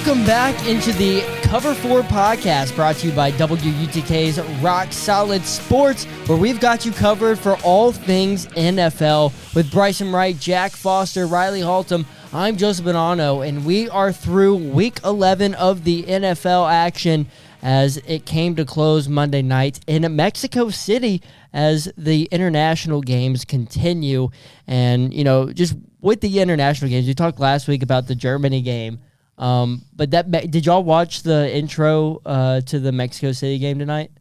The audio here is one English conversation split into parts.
Welcome back into the Cover 4 podcast brought to you by WUTK's Rock Solid Sports, where we've got you covered for all things NFL with Bryson Wright, Jack Foster, Riley Haltom. I'm Joseph Bonanno, and we are through Week 11 of the NFL action as it came to close Monday night in Mexico City as the international games continue. And, you know, just with the international games, we talked last week about the Germany game. But did y'all watch the intro to the Mexico City game tonight?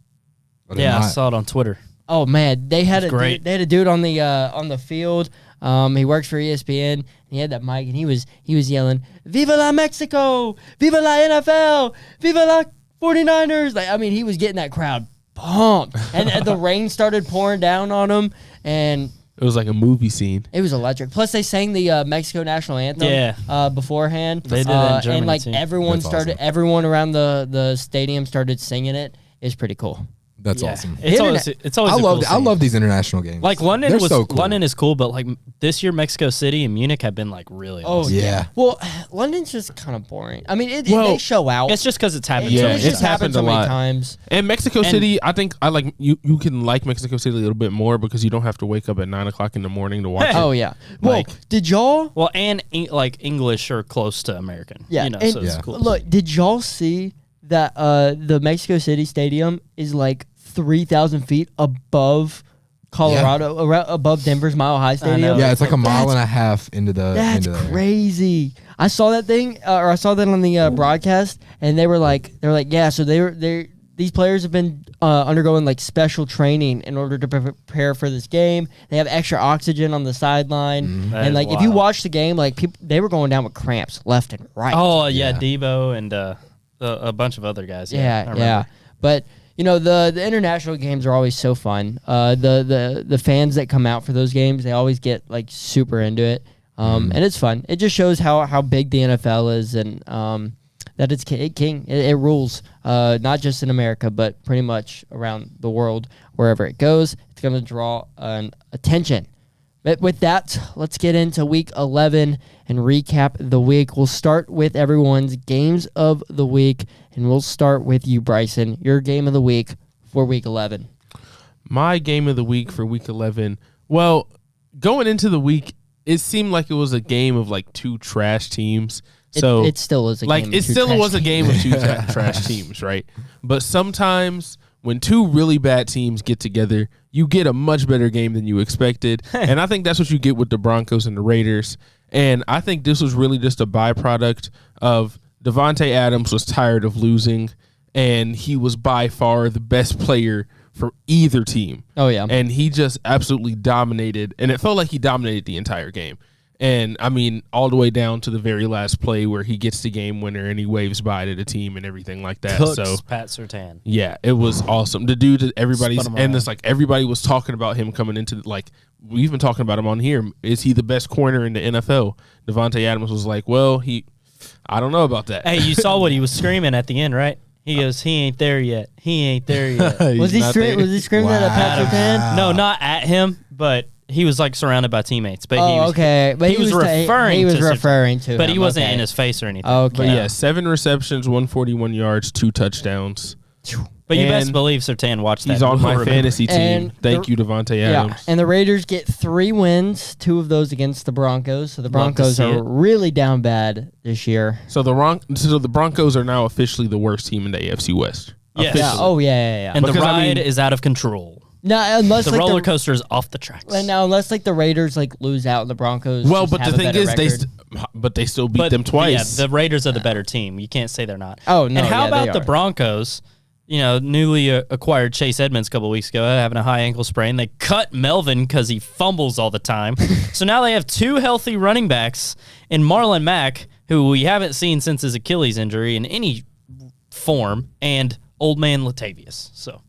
Yeah, I saw it on Twitter. Oh man, they had a dude on the field. He works for ESPN. And he had that mic, and he was yelling, "Viva la Mexico! Viva la NFL! Viva la 49ers!" Like, I mean, he was getting that crowd pumped, and the rain started pouring down on him, and it was like a movie scene. It was electric. Plus, they sang the Mexico national anthem beforehand. They did that in Germany, and like too. Everyone around the stadium started singing it. It's pretty cool. That's awesome. It's always I love these international games. Like London London is cool, but like this year Mexico City and Munich have been like really awesome. Yeah. Well, London's just kind of boring. I mean, they show out. It's just because it's happened. It's happened so many times. And Mexico City, I think I like you can like Mexico City a little bit more because you don't have to wake up at 9 o'clock in the morning to watch it. Oh yeah. Well, did y'all? Well, and like English are close to American. Yeah. You know, so it's cool. Look, did y'all see that the Mexico City Stadium is like 3,000 feet above Colorado, above Denver's Mile High Stadium? Yeah, it's like a mile and a half into the. That's crazy. I saw that thing, or I saw that on the broadcast, and they were like, yeah. So these players have been undergoing like special training in order to prepare for this game. They have extra oxygen on the sideline, and like if you watch the game, like they were going down with cramps left and right. Oh yeah, Debo and a bunch of other guys. Yeah. But you know, the international games are always so fun. The fans that come out for those games, they always get like super into it. And it's fun. It just shows how big the NFL is, and that it's king. It rules, not just in America, but pretty much around the world. Wherever it goes, it's going to draw attention. But with that, let's get into Week 11 and recap the week. We'll start with everyone's games of the week, and we'll start with you, Bryson. Your game of the week for Week 11. My game of the week for Week 11. Well, going into the week, it seemed like it was a game of like two trash teams. So it still is a game. It still was a game of two trash teams, right? But sometimes when two really bad teams get together, you get a much better game than you expected. And I think that's what you get with the Broncos and the Raiders. And I think this was really just a byproduct of Davante Adams was tired of losing, and he was by far the best player for either team. Oh, yeah. And he just absolutely dominated, and it felt like he dominated the entire game. And, I mean, all the way down to the very last play where he gets the game winner and he waves bye to the team and everything like that. So Pat Surtain. Yeah, it was awesome. The dude that everybody was talking about him coming into, like, we've been talking about him on here. Is he the best corner in the NFL? Davante Adams was like, well, I don't know about that. Hey, you saw what he was screaming at the end, right? He goes, he ain't there yet. He ain't there yet. Was he screaming that at Pat Surtain? No, not at him, but he was like surrounded by teammates. But But he was referring to him. But he wasn't in his face or anything. Okay. But yeah, 7 receptions, 141 yards, 2 touchdowns. But you best believe Surtain watched that. He's on my fantasy team. Thank you, Davante Adams. Yeah, and the Raiders get 3 wins, 2 of those against the Broncos. So the Broncos are really down bad this year. So the Broncos are now officially the worst team in the AFC West. Yes. Yeah. Oh, yeah. And the ride is out of control. No, unless the roller coaster is off the tracks. Now, unless like the Raiders like lose out and the Broncos. Well, but the thing is, they still beat them twice. Yeah, the Raiders are the better team. You can't say they're not. Oh no. And how about the Broncos? You know, newly acquired Chase Edmonds a couple weeks ago, having a high ankle sprain. They cut Melvin because he fumbles all the time. So now they have 2 healthy running backs in Marlon Mack, who we haven't seen since his Achilles injury in any form, and Old Man Latavius. So.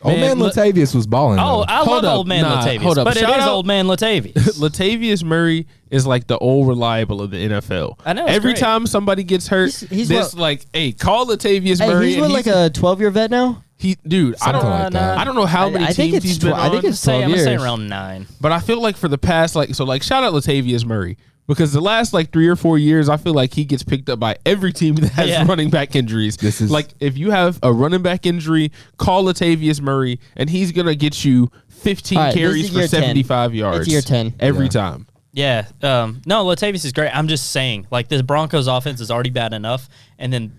Old Man Latavius was balling. Oh, I love Old Man Latavius, but it is Old Man Latavius. Latavius Murray is like the old reliable of the NFL. I know. Every time somebody gets hurt, hey, call Latavius Murray. He's like a 12-year vet now. I don't know how many teams he's been on. I think it's 12 years. I'm gonna say around 9. But I feel like for the past, shout out Latavius Murray. Because the last like 3 or 4 years, I feel like he gets picked up by every team that has running back injuries. This is like if you have a running back injury, call Latavius Murray, and he's gonna get you 15 carries for 75 yards. It's year 10 every time. Yeah. No, Latavius is great. I'm just saying, like, the Broncos offense is already bad enough, and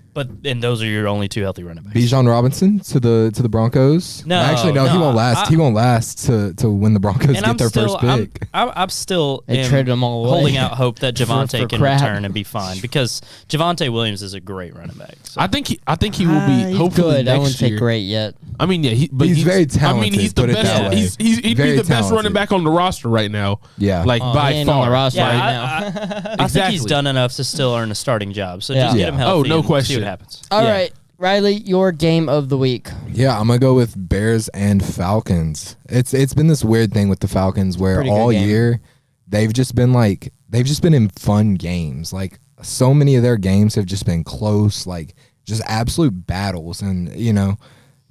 those are your only 2 healthy running backs. Bijan Robinson to the Broncos. No, actually, no, he won't last. He won't last to when the Broncos get their first pick. I'm still traded them all away. holding out hope that Javonte can crap. return and be fine, because Javonte Williams is a great running back. So. I think he will be he's hopefully good. next I wouldn't year. say great yet. I mean, yeah, he's very talented. I mean, he's the put it best. that way. He'd be Very the best talented. running back on the roster right now. Yeah, like He by ain't on far. the roster Yeah, right now. I think he's Exactly. done enough to still earn a starting job. So Yeah. just get Yeah. him healthy. Oh, no and question. See what happens. All Yeah. right, Riley, your game of the week. Yeah, I'm gonna go with Bears and Falcons. It's been this weird thing with the Falcons where Pretty good all game. year they've just been in fun games. Like so many of their games have just been close, like just absolute battles. And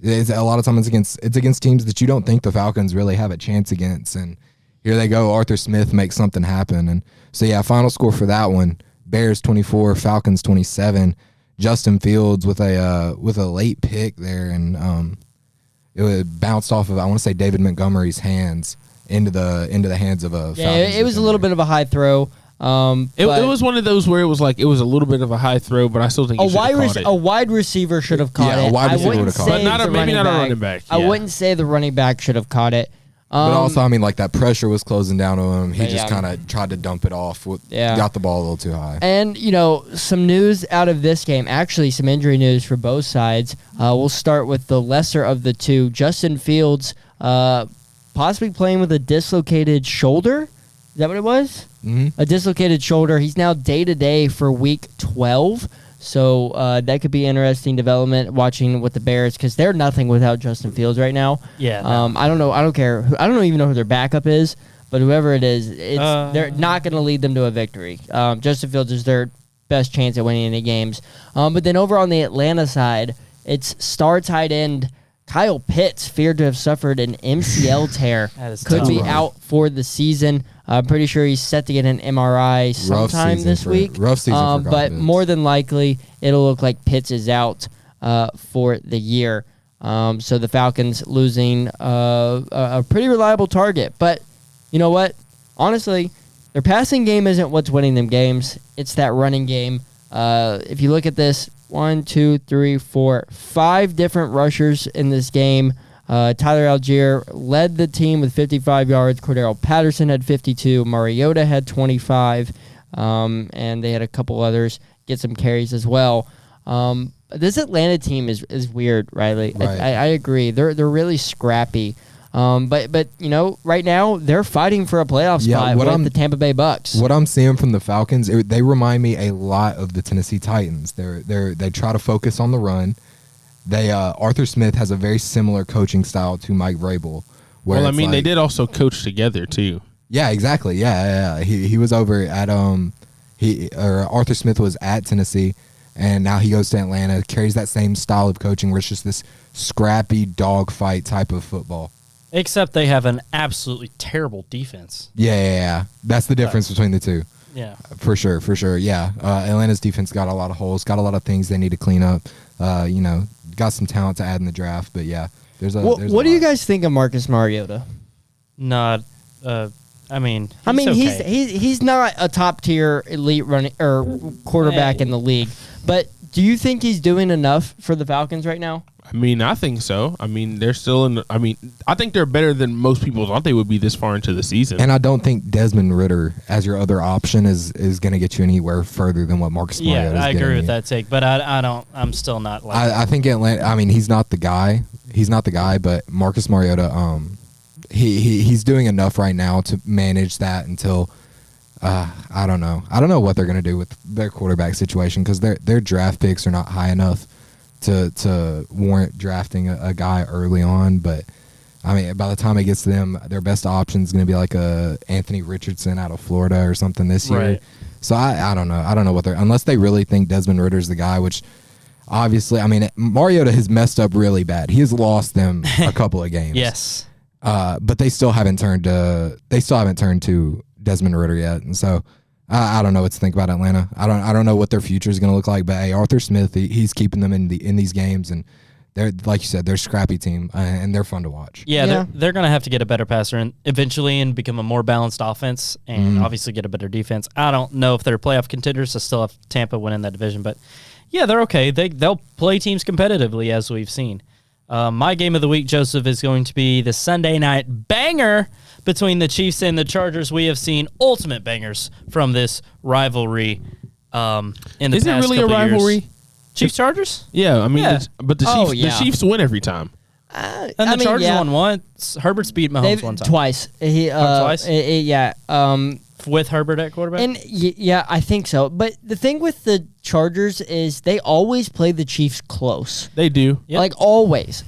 it's a lot of times it's against teams that you don't think the Falcons really have a chance against. And here they go, Arthur Smith makes something happen. And so yeah, final score for that one: Bears 24, Falcons 27. Justin Fields with a late pick there, and it was bounced off of, I want to say, David Montgomery's hands into the hands of a Yeah, Falcons it was a little bit of a high throw. It was one of those where it was a little bit of a high throw, but I still think a he should have caught it. wide receiver should have caught Yeah, it. a wide I receiver wouldn't would've caught say it. But the maybe not a back. running back, I yeah. wouldn't say the running back should have caught it. But also, I mean, like that pressure was closing down on him. He But just yeah. kind of tried to dump it off. Yeah. Got the ball a little too high. And, some news out of this game, actually some injury news for both sides. We'll start with the lesser of the two. Justin Fields possibly playing with a dislocated shoulder. Is that what it was? Mm-hmm. A dislocated shoulder. He's now day-to-day for Week 12. So that could be interesting development watching with the Bears because they're nothing without Justin Fields right now. Yeah. No. I don't know. I don't care. I don't even know who their backup is, but whoever it is, they're not going to lead them to a victory. Justin Fields is their best chance at winning any games. But then over on the Atlanta side, it's star tight end Kyle Pitts, feared to have suffered an MCL tear. That is Could tough. be out for the season. I'm pretty sure he's set to get an MRI sometime this week. Rough season for but Pitts. more than likely, it'll look like Pitts is out for the year. So the Falcons losing a pretty reliable target. But you know what? Honestly, their passing game isn't what's winning them games. It's that running game. If you look at this, 1, 2, 3, 4, 5 different rushers in this game. Tyler Algier led the team with 55 yards. Cordero Patterson had 52. Mariota had 25. And they had a couple others get some carries as well. This Atlanta team is weird, Riley. Right. I agree. They're really scrappy. But right now they're fighting for a playoff spot with the Tampa Bay Bucks. What I'm seeing from the Falcons, they remind me a lot of the Tennessee Titans. They try to focus on the run. Arthur Smith has a very similar coaching style to Mike Vrabel. Well, I mean, they did also coach together too. Yeah, exactly. Yeah. He was over at Arthur Smith was at Tennessee, and now he goes to Atlanta. Carries that same style of coaching, where it's just this scrappy dogfight type of football. Except they have an absolutely terrible defense. Yeah. That's the difference between the two. Yeah. For sure. Yeah. Atlanta's defense got a lot of holes, got a lot of things they need to clean up. Got some talent to add in the draft, but yeah, there's a. What do you guys think of Marcus Mariota? Not. I mean, he's not a top tier elite running or quarterback in the league, but do you think he's doing enough for the Falcons right now? I mean, I think so. I mean, they're still in. I mean, I think they're better than most people thought they would be this far into the season. And I don't think Desmond Ridder as your other option is going to get you anywhere further than what Marcus Mariota is I getting agree with you. that take, but I don't. I'm still not like. I think Atlanta. I mean, he's not the guy. But Marcus Mariota, he's doing enough right now to manage that until. I don't know. I don't know what they're going to do with their quarterback situation because their draft picks are not high enough to warrant drafting a guy early on. But I mean, by the time it gets to them, their best option is going to be like a Anthony Richardson out of Florida or something this year. Right. So I don't know. I don't know what they're unless they really think Desmond Ritter's the guy, which obviously, I mean, Mariota has messed up really bad. He has lost them a couple of games. Yes. But they still haven't turned to Desmond Ritter yet, and so I don't know what to think about Atlanta. I don't know what their future is going to look like. But hey, Arthur Smith, he's keeping them in these games, and they're, like you said, they're a scrappy team, and they're fun to watch. Yeah. They're going to have to get a better passer in eventually and become a more balanced offense, and obviously get a better defense. I don't know if they're playoff contenders. I still have Tampa winning that division, but yeah, they're okay. They'll play teams competitively, as we've seen. My game of the week, Joseph, is going to be the Sunday night banger between the Chiefs and the Chargers. We have seen ultimate bangers from this rivalry in the Is past it really a couple rivalry? years. Chiefs-Chargers? Yeah, I mean, Yeah. but the Oh, Chiefs, yeah. the Chiefs win every time. And the Chargers won once. Herbert's beat Mahomes They've one time. twice. Twice? Yeah. With Herbert at quarterback? And yeah, I think so. But the thing with the Chargers is they always play the Chiefs close. They do. Yep. Like always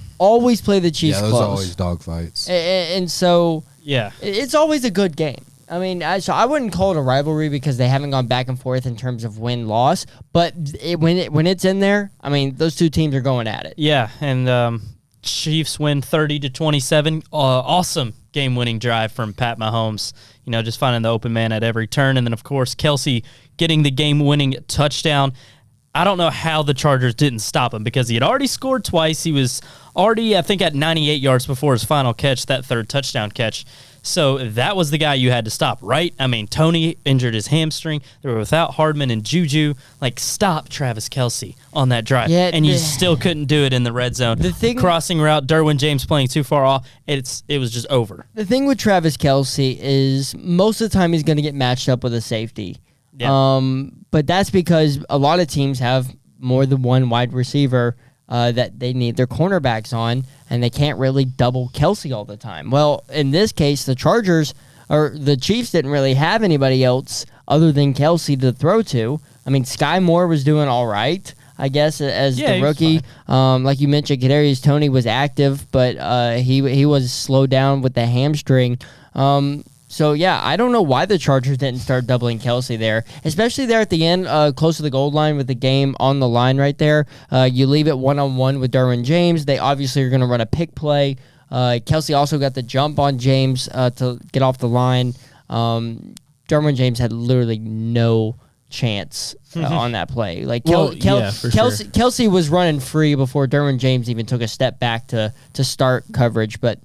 play the Chiefs Yeah, those close. are always dogfights. And so Yeah. it's always a good game. I mean, so I wouldn't call it a rivalry because they haven't gone back and forth in terms of win-loss. But when it's in there, I mean, those two teams are going at it. Yeah, and Chiefs win 30-27. Awesome game-winning drive from Pat Mahomes. You know, just finding the open man at every turn. And then, of course, Kelsey getting the game-winning touchdown. I don't know how the Chargers didn't stop him because he had already scored twice. He was already, I think, at 98 yards before his final catch, that third touchdown catch. So that was the guy you had to stop, right? I mean, Tony injured his hamstring. They were without Hardman and Juju. Like, stop Travis Kelsey on that drive. Yeah, and you still couldn't do it in the red zone. The thing- Crossing route, Derwin James playing too far off, it was just over. The thing with Travis Kelsey is most of the time he's going to get matched up with a safety. Yeah. But that's because a lot of teams have more than one wide receiver that they need their cornerbacks on, and they can't really double Kelsey all the time. Well, in this case, the Chargers or the Chiefs didn't really have anybody else other than Kelsey to throw to. I mean, Sky Moore was doing all right, I guess, as Yeah, the he was rookie. Like you mentioned, Kadarius Toney was active, but he was slowed down with the hamstring. So, yeah, I don't know why the Chargers didn't start doubling Kelsey there, especially there at the end, close to the goal line with the game on the line right there. You leave it one-on-one with Derwin James. They obviously are going to run a pick play. Kelsey also got the jump on James to get off the line. Derwin James had literally no chance on that play. Like Kelsey was running free before Derwin James even took a step back to start coverage, but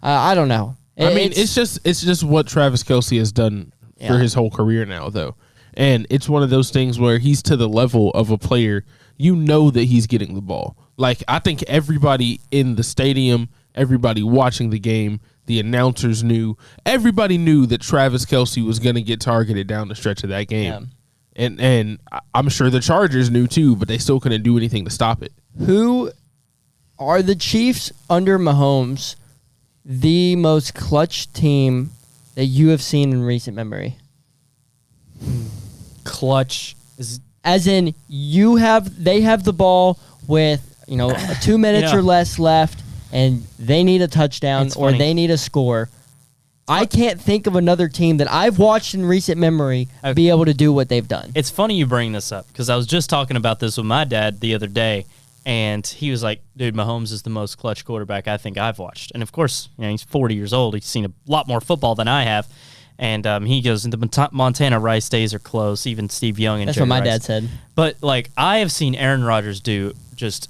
I don't know. It's just what Travis Kelsey has done for his whole career now, though. And it's one of those things where he's to the level of a player, you know that he's getting the ball. Like, I think everybody in the stadium, everybody watching the game, the announcers everybody knew that Travis Kelsey was going to get targeted down the stretch of that game. Yeah. And I'm sure the Chargers knew too, but they still couldn't do anything to stop it. Who are the Chiefs under Mahomes the most clutch team that you have seen in recent memory? Clutch is, as in they have the ball with 2 minutes or less left, and they need a touchdown or they need a score. I can't think of another team that I've watched in recent memory be able to do what they've done. It's funny you bring this up because I was just talking about this with my dad the other day, and he was like, dude, Mahomes is the most clutch quarterback I think I've watched. And, of course, he's 40 years old. He's seen a lot more football than I have. And he goes, the Montana Rice days are close, even Steve Young and That's Jerry what my Rice. dad said. But, like, I have seen Aaron Rodgers do just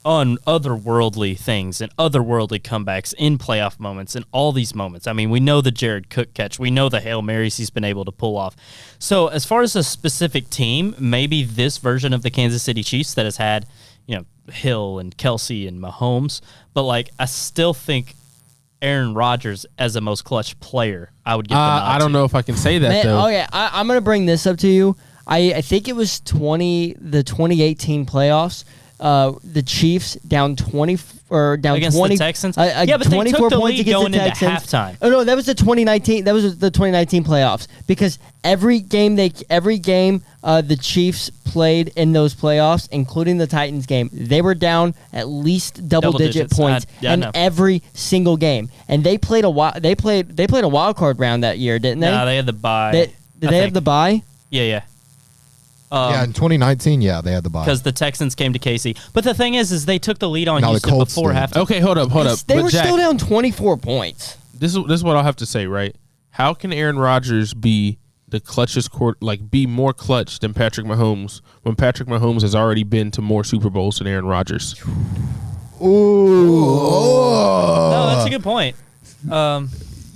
otherworldly things and otherworldly comebacks in playoff moments and all these moments. I mean, we know the Jared Cook catch. We know the Hail Marys he's been able to pull off. So as far as a specific team, maybe this version of the Kansas City Chiefs that has had, Hill and Kelsey and Mahomes. But, like, I still think Aaron Rodgers as a most clutch player, I would get the nod I don't know if I can say that, though. Okay, I'm going to bring this up to you. I think it was the 2018 playoffs. The Chiefs down 20 or down against 20 the Texans. but 24 they took the points lead against going the into Texans. halftime. Oh no, that was the 2019. That was the 2019 playoffs because every game the Chiefs played in those playoffs, including the Titans game, they were down at least double digit points in every single game, and they played a wild card round that year, didn't they? No, they had the bye. Did they have the bye? Yeah. Yeah, in 2019, they had the bye. Because the Texans came to KC. But the thing is they took the lead on No, the Houston Colts before did. halftime. Okay, hold up. They But were Jack, still down 24 points. This is what I'll have to say, right? How can Aaron Rodgers be the clutchest be more clutch than Patrick Mahomes when Patrick Mahomes has already been to more Super Bowls than Aaron Rodgers. No, that's a good point.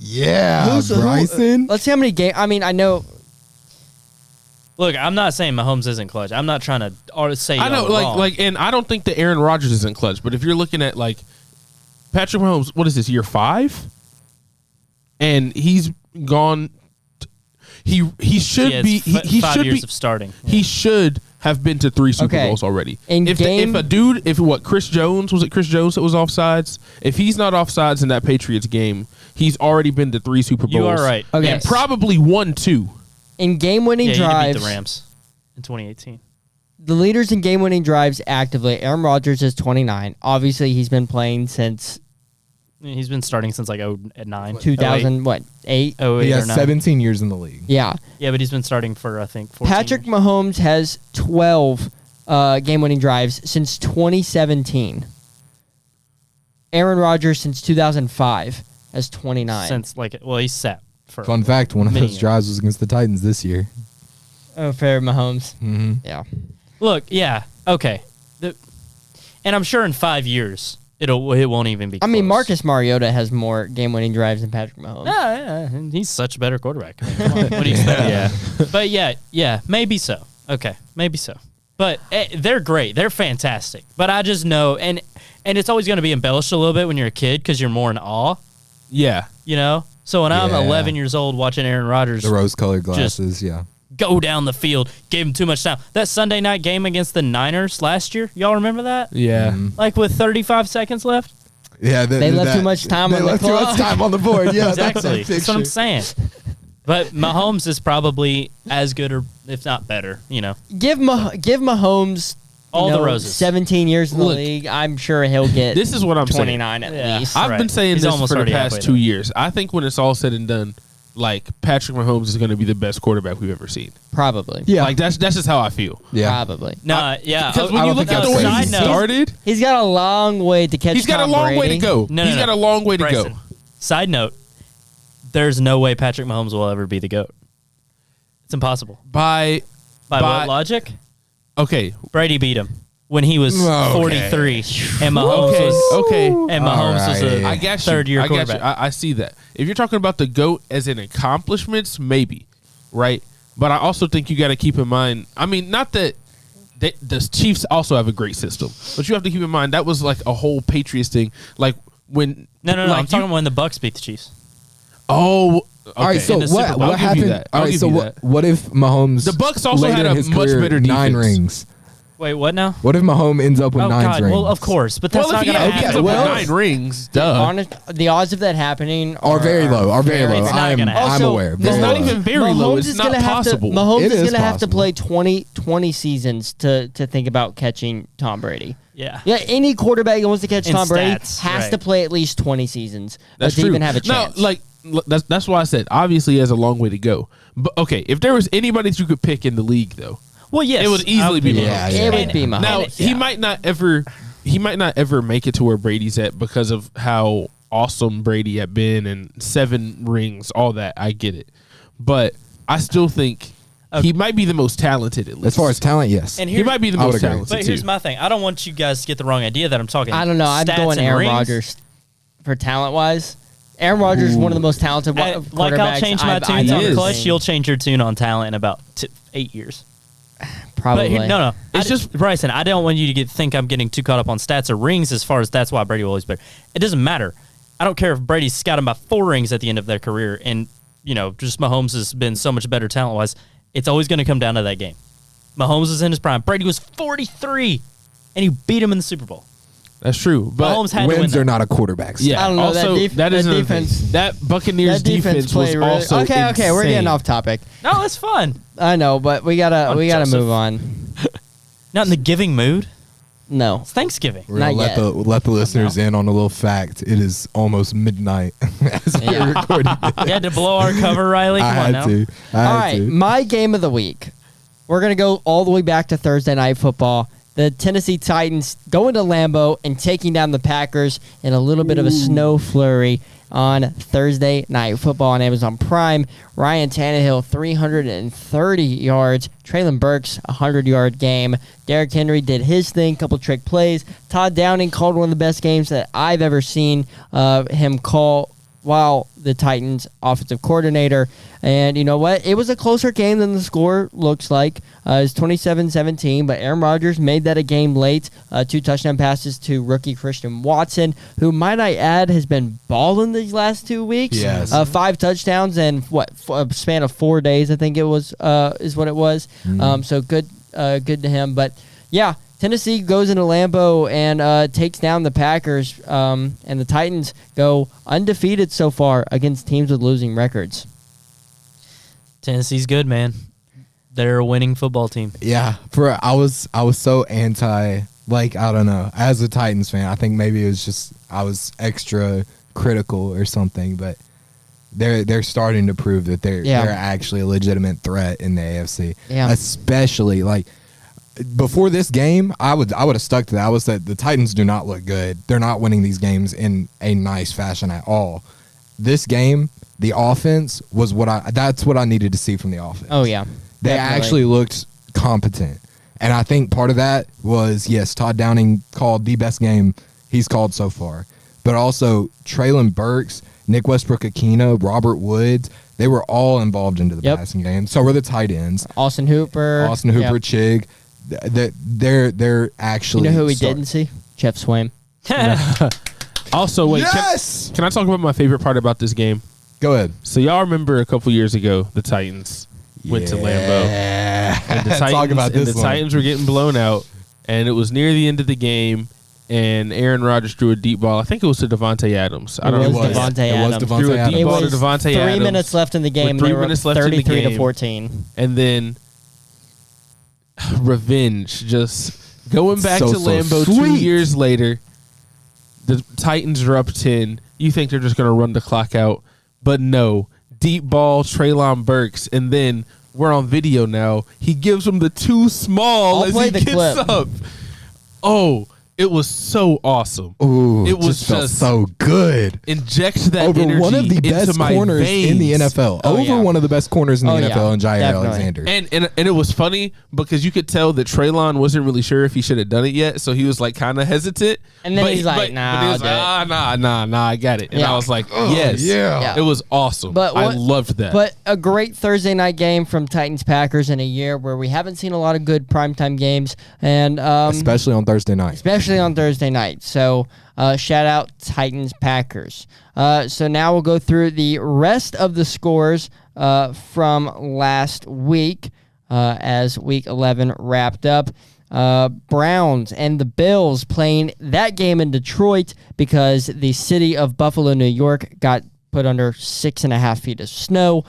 Yeah, Bryson. Let's see how many games. I mean, I know. Look, I'm not saying Mahomes isn't clutch. I'm not trying to say I know, wrong. and I don't think that Aaron Rodgers isn't clutch. But if you're looking at Patrick Mahomes, what is this, year 5? And he's gone. He should be. He 5 should years be of starting. He should have been to 3 Super Okay. Bowls already. Chris Jones, was it Chris Jones that was offsides? If he's not offsides in that Patriots game, he's already been to 3 Super Bowls. You are right. Okay. And probably won 2. In game-winning Yeah, drives, he beat the Rams in 2018. the leaders in game-winning drives actively. Aaron Rodgers is 29. Obviously, he's been playing since He's been starting since 2009, 2000, 8? 08 He or has 9. 17 years in the league. Yeah. Yeah, but he's been starting for, I think, 14 Patrick years. Mahomes has 12 game-winning drives since 2017. Aaron Rodgers since 2005 has 29. Since, he's set for. Fun fact: one of many those years. drives was against the Titans this year. Oh, fair, Mahomes. Mm-hmm. Yeah. Look, yeah, okay. And I'm sure in 5 years, it won't even be I mean, close. Marcus Mariota has more game-winning drives than Patrick Mahomes. Yeah, he's such a better quarterback. I mean, come on, what do you expect? Yeah. But yeah, maybe so. Okay, maybe so. But they're great. They're fantastic. But I just know, and it's always going to be embellished a little bit when you're a kid because you're more in awe, Yeah. you know? So when I'm Yeah. 11 years old watching Aaron Rodgers The rose-colored glasses. Yeah. go down the field, gave him too much time. That Sunday night game against the Niners last year, y'all remember that? Yeah. Like with 35 seconds left? Yeah. They left too much time on the left too clock. much time on the board. Yeah. Exactly. That's what I'm picture. saying. But Mahomes is probably as good or if not better, you know. Give Mahomes All the roses. 17 years in the Look, league. I'm sure he'll get This is what I'm saying. 29 at Yeah. least. I've Right. been saying He's this almost for the already past halfway 2 there. years. I think when it's all said and done, Patrick Mahomes is going to be the best quarterback we've ever seen. Probably. Yeah. That's just how I feel. Yeah. Probably. No, yeah. Because I when you don't look think at the that's way crazy. he Side note- started, He's got a long way to catch he's got a Tom long way to Brady. go. No, He's got a long way to Bryson, go. Side note, there's no way Patrick Mahomes will ever be the GOAT. It's impossible. By By what logic? okay, Brady beat him when he was Okay. 43, and Mahomes okay, was okay. and Mahomes was Alright. a I got you. third-year I got you. quarterback. I see that. If you're talking about the GOAT as in accomplishments, maybe, right? But I also think you got to keep in mind. I mean, not that the Chiefs also have a great system, but you have to keep in mind that was like a whole Patriots thing. Like when No. like I'm talking when the Bucks beat the Chiefs. Oh, okay. All right, so In the Super Bowl. what I'll give you happened? that. All I'll right, give so you what? that. What if Mahomes? The Bucks also later had in a his much career, better 9 defense. rings? Wait, what now? What if Mahomes ends up with Oh 9 God! rings? Well, of course, but that's Well, not if he gonna ends happen. up with well, 9 rings, duh. Honest, the odds of that happening Are very low. Are very low. It's not I'm gonna happen. aware. It's Very not low. even very low. It's is not gonna have possible. To, Mahomes It is is going to have to possible. play 20 seasons to think about catching Tom Brady. Yeah. Yeah, any quarterback that wants to catch In Tom Brady stats, has right. to play at least 20 seasons That's to true. even have a chance. No, like that's why I said obviously he has a long way to go. But okay, if there was anybody that you could pick in the league though, Well, yes, it would easily be I'll- Yeah, Mahomes. yeah. it would be Mahomes. Now he yeah. might not ever make it to where Brady's at because of how awesome Brady had been and 7 rings, all that. I get it, but I still think he might be the most talented at least. As far as talent, yes. And he here, might be the I would most agree. talented But here's too. my thing. I don't want you guys to get the wrong idea that I'm talking. I don't know. I'm stats going and Aaron rings. Rodgers for talent-wise. Aaron Rodgers is one of the most talented Like quarterbacks I'll change my I've tunes He on is. clutch. You'll change your tune on talent in about 8 years. Probably. But no. It's just- Bryson. I don't want you to think I'm getting too caught up on stats or rings as far as that's why Brady will always be better. It doesn't matter. I don't care if Brady's got him by 4 rings at the end of their career, and just Mahomes has been so much better talent wise. It's always going to come down to that game. Mahomes is in his prime. Brady was 43, and he beat him in the Super Bowl. That's true. But Mahomes had to win Wins that. are not a quarterback's. yeah, I don't know, that also def- that is that another defense- thing. That Buccaneers that defense defense was played really. also Okay, we're getting insane. off topic. No, it's fun. I know, but we gotta Joseph. move on. Not in the giving mood. No. It's Thanksgiving. We're gonna Not let the listeners in on a little fact. It is almost midnight as we're Yeah. recording this. You had to blow our cover, Riley. I Come on had now. to. I All had right, to. my game of the week. We're gonna go all the way back to Thursday Night Football. the Tennessee Titans going to Lambeau and taking down the Packers in a little bit of a snow flurry on Thursday Night Football on Amazon Prime. Ryan Tannehill, 330 yards. Traylon Burks, 100-yard game. Derrick Henry did his thing, couple trick plays. Todd Downing called one of the best games that I've ever seen him call while the Titans offensive coordinator. And you know what? It was a closer game than the score looks like. It's 27-17, but Aaron Rodgers made that a game late. 2 touchdown passes to rookie Christian Watson, who, might I add, has been balling these last 2 weeks. Yes. 5 touchdowns in a span of 4 days, I think it was, is what it was. So good to him. But yeah, Tennessee goes into Lambeau and takes down the Packers, and the Titans go undefeated so far against teams with losing records. Tennessee's good, man. They're a winning football team. Yeah, I was so anti, like, I don't know. As a Titans fan, I think maybe it was just I was extra critical or something, but they're starting to prove that they're actually a legitimate threat in the AFC. Yeah. Especially like before this game, I would have stuck to that. I was that the Titans do not look good. They're not winning these games in a nice fashion at all. This game, the offense was that's what I needed to see from the offense. Oh, yeah. They Definitely. actually looked competent. And I think part of that was, yes, Todd Downing called the best game he's called so far. But also Traylon Burks, Nick Westbrook-Akina, Robert Woods, they were all involved into the passing game. So were the tight ends. Austin Hooper, Chig. They're actually. You know who we didn't see? Jeff Swaim. Also, wait. Yes! Can I talk about my favorite part about this game? Go ahead. So y'all remember a couple years ago, the Titans went to Lambeau. And the Titans, Talk about this one. Titans were getting blown out, and it was near the end of the game, and Aaron Rodgers threw a deep ball. I think it was to Devontae Adams. I don't know. It was Devontae Adams. Threw a deep It ball to was Devontae 3 Adams. minutes left in the game. With 3 They were minutes left in the 33 to game. 14. And then revenge, just going back So to Lambeau 2 sweet. years later. The Titans are up 10. You think they're just going to run the clock out. But no. Deep ball, Traylon Burks. And then we're on video now. He gives him the too small I'll as play he the gets clip. up. Oh, it was so awesome. Ooh, It was just felt just- so good. Inject that Over energy one of the into best my corners veins. in the NFL. Oh, Over yeah. one of the best corners in the Oh, yeah. NFL, and Jair Definitely. Alexander. And it was funny because you could tell that Traylon wasn't really sure if he should have done it yet, so he was like kind of hesitant. And then he's like, nah, but he was I'll like, do it. nah, I got it. And Yeah. I was like, yes, yeah. it was awesome. But I what- loved that. But a great Thursday night game from Titans-Packers in a year where we haven't seen a lot of good primetime games, and Especially on Thursday night. especially on Thursday night. So shout out Titans-Packers. So now we'll go through the rest of the scores from last week as Week 11 wrapped up. Browns and the Bills playing that game in Detroit because the city of Buffalo, New York got put under 6.5 feet of snow.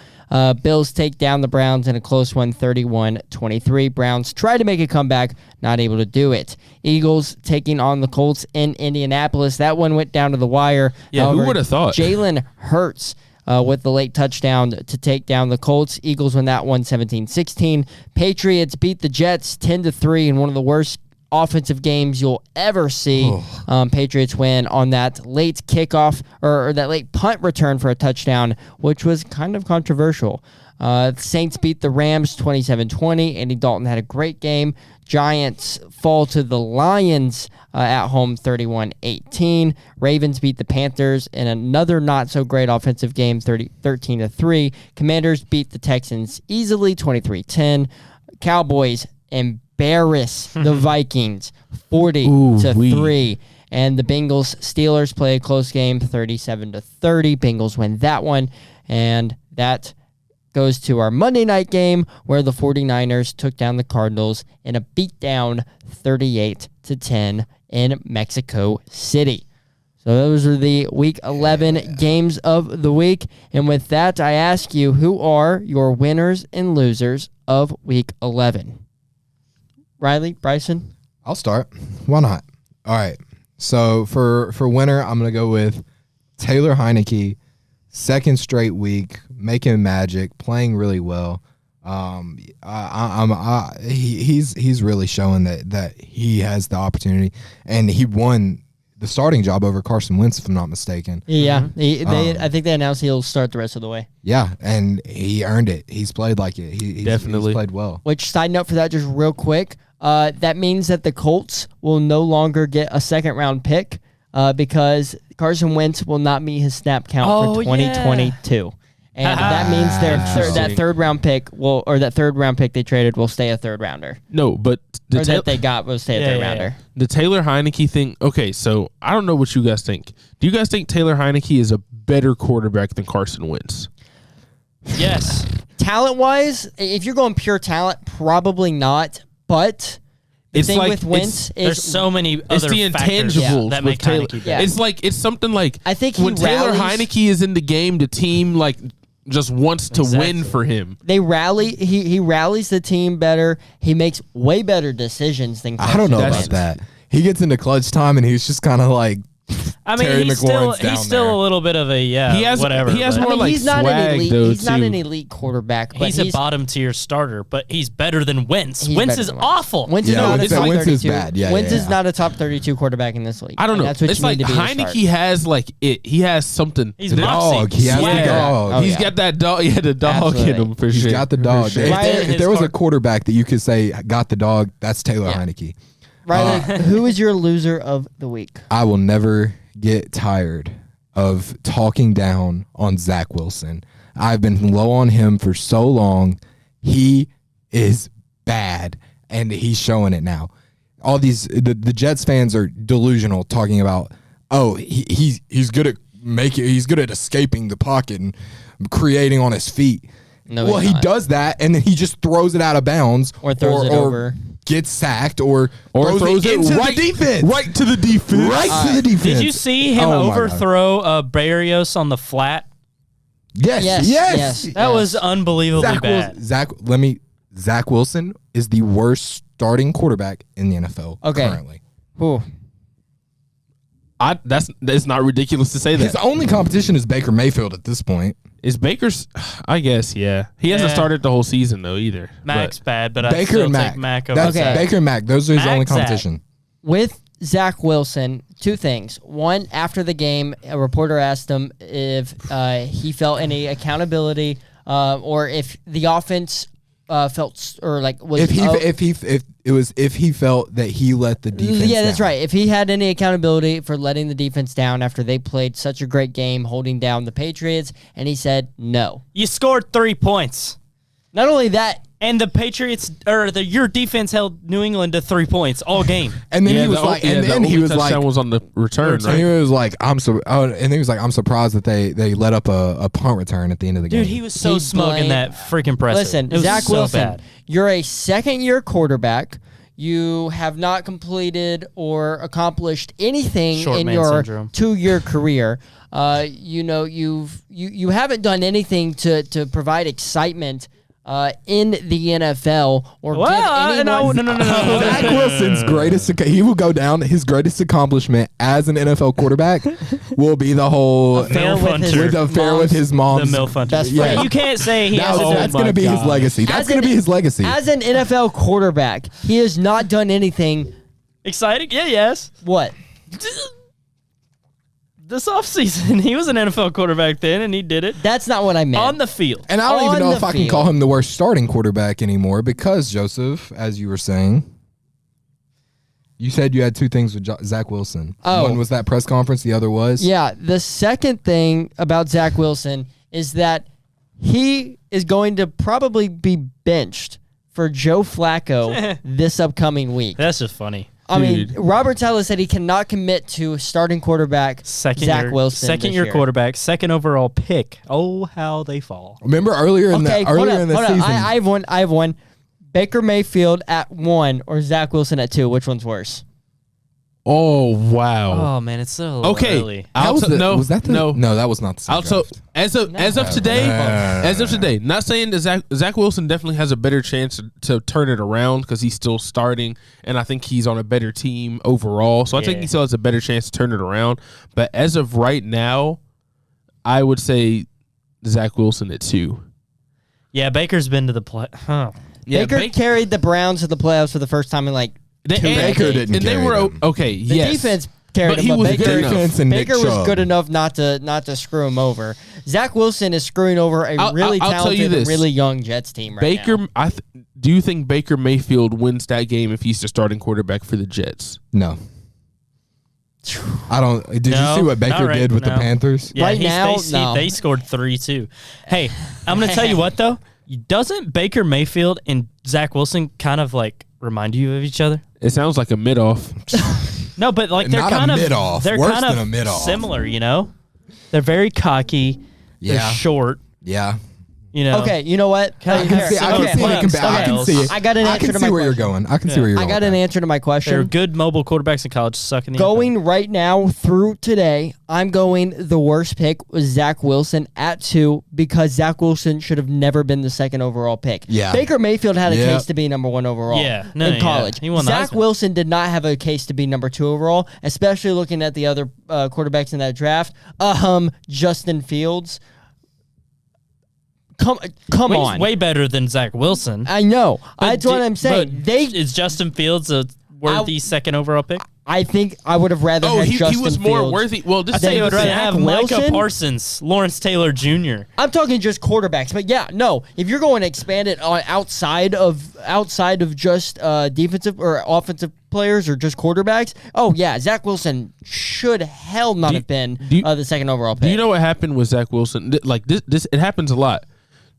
Bills take down the Browns in a close one, 31-23. Browns try to make a comeback, not able to do it. Eagles taking on the Colts in Indianapolis. That one went down to the wire. Yeah, who However, would've thought? Jalen Hurts with the late touchdown to take down the Colts. Eagles win that one 17-16. Patriots beat the Jets 10-3 in one of the worst offensive games you'll ever see. Patriots win on that late kickoff or that late punt return for a touchdown, which was kind of controversial. Saints beat the Rams 27-20. Andy Dalton had a great game. Giants fall to the Lions at home 31-18. Ravens beat the Panthers in another not-so-great offensive game 13-3. Commanders beat the Texans easily 23-10. Cowboys embarrass the Vikings 40-3. And the Bengals Steelers play a close game 37-30. Bengals win that one. And that goes to our Monday night game where the 49ers took down the Cardinals in a beatdown 38-10 in Mexico City. So those are the Week 11 games of the week. And with that, I ask you, who are your winners and losers of Week 11? Riley, Bryson? I'll start. Why not? All right. So for winner, I'm going to go with Taylor Heineke. Second straight week, making magic, playing really well. He's really showing that he has the opportunity, and he won the starting job over Carson Wentz, if I'm not mistaken. Yeah, I think they announced he'll start the rest of the way. Yeah, and he earned it. He's played like it. He's played well. Which, side note for that, just real quick, that means that the Colts will no longer get a second-round pick because Carson Wentz will not meet his snap count for 2022. And that means that third round pick that third round pick they traded will stay a third rounder. No, but that they got will stay a third rounder. The Taylor Heineke thing. Okay, so I don't know what you guys think. Do you guys think Taylor Heineke is a better quarterback than Carson Wentz? Yes. Talent wise, if you're going pure talent, probably not. But the thing with Wentz is there's so many other the intangibles that make Taylor. Heineke Yeah. It's something like I think when Taylor Heineke is in the game, the team just wants to win for him. They rally. He rallies the team better. He makes way better decisions than Carson. I don't know Wentz. about that. He gets into clutch time and he's just kind of like. I mean, he's still a little bit of a whatever. He has more he's not swag, an elite. though, he's not too. an elite quarterback. But he's a bottom tier starter, but he's better than Wentz. He's Wentz better is than Wentz. awful. Wentz is not a top Wentz 32. is bad. Yeah, Wentz yeah, is not a top 32 quarterback in this league. I don't know. That's what it's you like need to be Heineke has He has something. He's the dog. He has the dog. Oh, He's got that dog. Yeah, the dog Absolutely. in him for He's sure. got the dog. For sure. If there was a quarterback that you could say got the dog, that's Taylor Heineke. Riley, who is your loser of the week? I will never get tired of talking down on Zach Wilson. I've been low on him for so long. He is bad, and he's showing it now. All these the Jets fans are delusional, talking about he's good at he's good at escaping the pocket and creating on his feet. No, well, he does that, and then he just throws it out of bounds, or throws it over. Gets sacked, or throws it into right, the defense. Right to the defense. Right to the defense. Did you see him overthrow Barrios on the flat? Yes. That was unbelievably bad. Zach Wilson is the worst starting quarterback in the NFL currently. Ooh. That's not ridiculous to say that. His only competition is Baker Mayfield at this point. Is Baker's? I guess, yeah. He hasn't started the whole season though either. Mac's bad, but Baker I still and Mac. take Mac over That's Zach. Baker and Mac. Those are his only competition. With Zach Wilson, two things. One, after the game, a reporter asked him if he felt any accountability or if the offense felt or like was if he felt that he let the defense yeah, that's down. right. If he had any accountability for letting the defense down after they played such a great game holding down the Patriots, and he said no. You scored 3 points. Not only that, and the Patriots your defense held New England to 3 points all game. And then he was like, was on the return, right? And he was like, I'm surprised that they let up a punt return at the end of the game. Dude, he was so smug in that freaking presser. Listen, it was Zach so Wilson, bad. You're a second-year quarterback. You have not completed or accomplished anything in your 2-year career. You haven't done anything to provide excitement in the NFL or give anyone. No. Zach Wilson's he will go down. His greatest accomplishment as an NFL quarterback will be the whole affair with his mom's the MILF hunter. Best friend. You can't say he has. That's going to be his legacy. That's going to be his legacy. As an NFL quarterback, he has not done anything Exciting? Yeah, yes. What? This offseason, he was an NFL quarterback then, and he did it. That's not what I meant. On the field. And I don't even know if I can call him the worst starting quarterback anymore because, Joseph, as you were saying, you said you had two things with Zach Wilson. One was that press conference. The other was? Yeah. The second thing about Zach Wilson is that he is going to probably be benched for Joe Flacco this upcoming week. That's just funny. I mean, Robert Saleh said he cannot commit to starting quarterback Zach Wilson. Second-year quarterback, second overall pick. Oh, how they fall. Remember earlier in the season. I have one. Baker Mayfield at 1 or Zach Wilson at 2. Which one's worse? Oh, wow. Oh, man, it's so No, early. that was not the same draft. As of today, not saying that Zach Wilson definitely has a better chance to turn it around because he's still starting, and I think he's on a better team overall. So I think he still has a better chance to turn it around. But as of right now, I would say Zach Wilson at 2. Yeah, Baker's been to the play. Huh. Yeah, Baker carried the Browns to the playoffs for the first time in like 2 Baker decades. didn't and they carry were them. okay. The Yes, defense carried But him, he but was Baker, good enough. Defense and Nick Baker was Chubb. good enough not to screw him over. Zach Wilson is screwing over a really I'll tell you talented, this. really young Jets team right Baker. now. Do you think Baker Mayfield wins that game if he's the starting quarterback for the Jets? No. I don't. Did No, you see what Baker not right did with the now. Panthers? Yeah, Right now, no. they scored 3 too. Hey, I'm going to tell you what, though. Doesn't Baker Mayfield and Zach Wilson kind of like remind you of each other? It sounds like a mid-off. No, but like they're Not a kind of mid-off. they're Worse kind than of a mid-off. similar, you know. They're very cocky. They're Yeah. short. Yeah. You know. Okay, you know what? I can see- I can see hold the on. I can see it. I got an I answer can to see my where you're question. going. I can see where you're I going. got an answer to my They're question. good mobile quarterbacks in college, suck in the NFL. Going right now through today, I'm going the worst pick was Zach Wilson at 2 because Zach Wilson should have never been the second overall pick. Yeah. Baker Mayfield had a Yeah. case to be number 1 overall Yeah. No, in yeah. college. He won the Zach Heisman. Wilson did not have a case to be number 2 overall, especially looking at the other quarterbacks in that draft. Justin Fields. Come on. He's way better than Zach Wilson. I know. But That's what I'm saying. but is Justin Fields a worthy second overall pick? I think I would have rather Oh, had he Justin was more Fields. worthy. Well, I just tell say you, I'd listen, rather Zach have Micah Wilson? Parsons, Lawrence Taylor Jr. I'm talking just quarterbacks, but yeah, no. If you're going to expand it on outside of just defensive or offensive players or just quarterbacks, oh yeah, Zach Wilson should not have been the second overall pick. Do you know what happened with Zach Wilson? Like this, it happens a lot.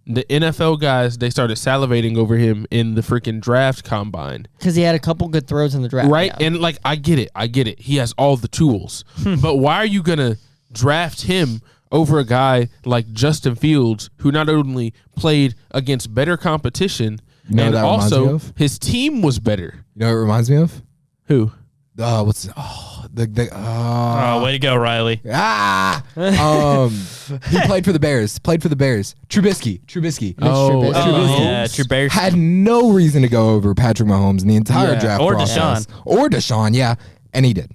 The NFL guys, they started salivating over him in the freaking draft combine. Because he had a couple good throws in the draft, Right? yeah. And like I get it. He has all the tools. But why are you gonna draft him over a guy like Justin Fields, who not only played against better competition, You know and what that reminds me also of? his team was better? You know what it reminds me of? Who? What's Way to go, Riley. he played for the Bears. Trubisky. Oh, Trubisky. Yeah, Trubisky. Had no reason to go over Patrick Mahomes in the entire Yeah. draft Or process. Deshaun. Or Deshaun, yeah. And he did.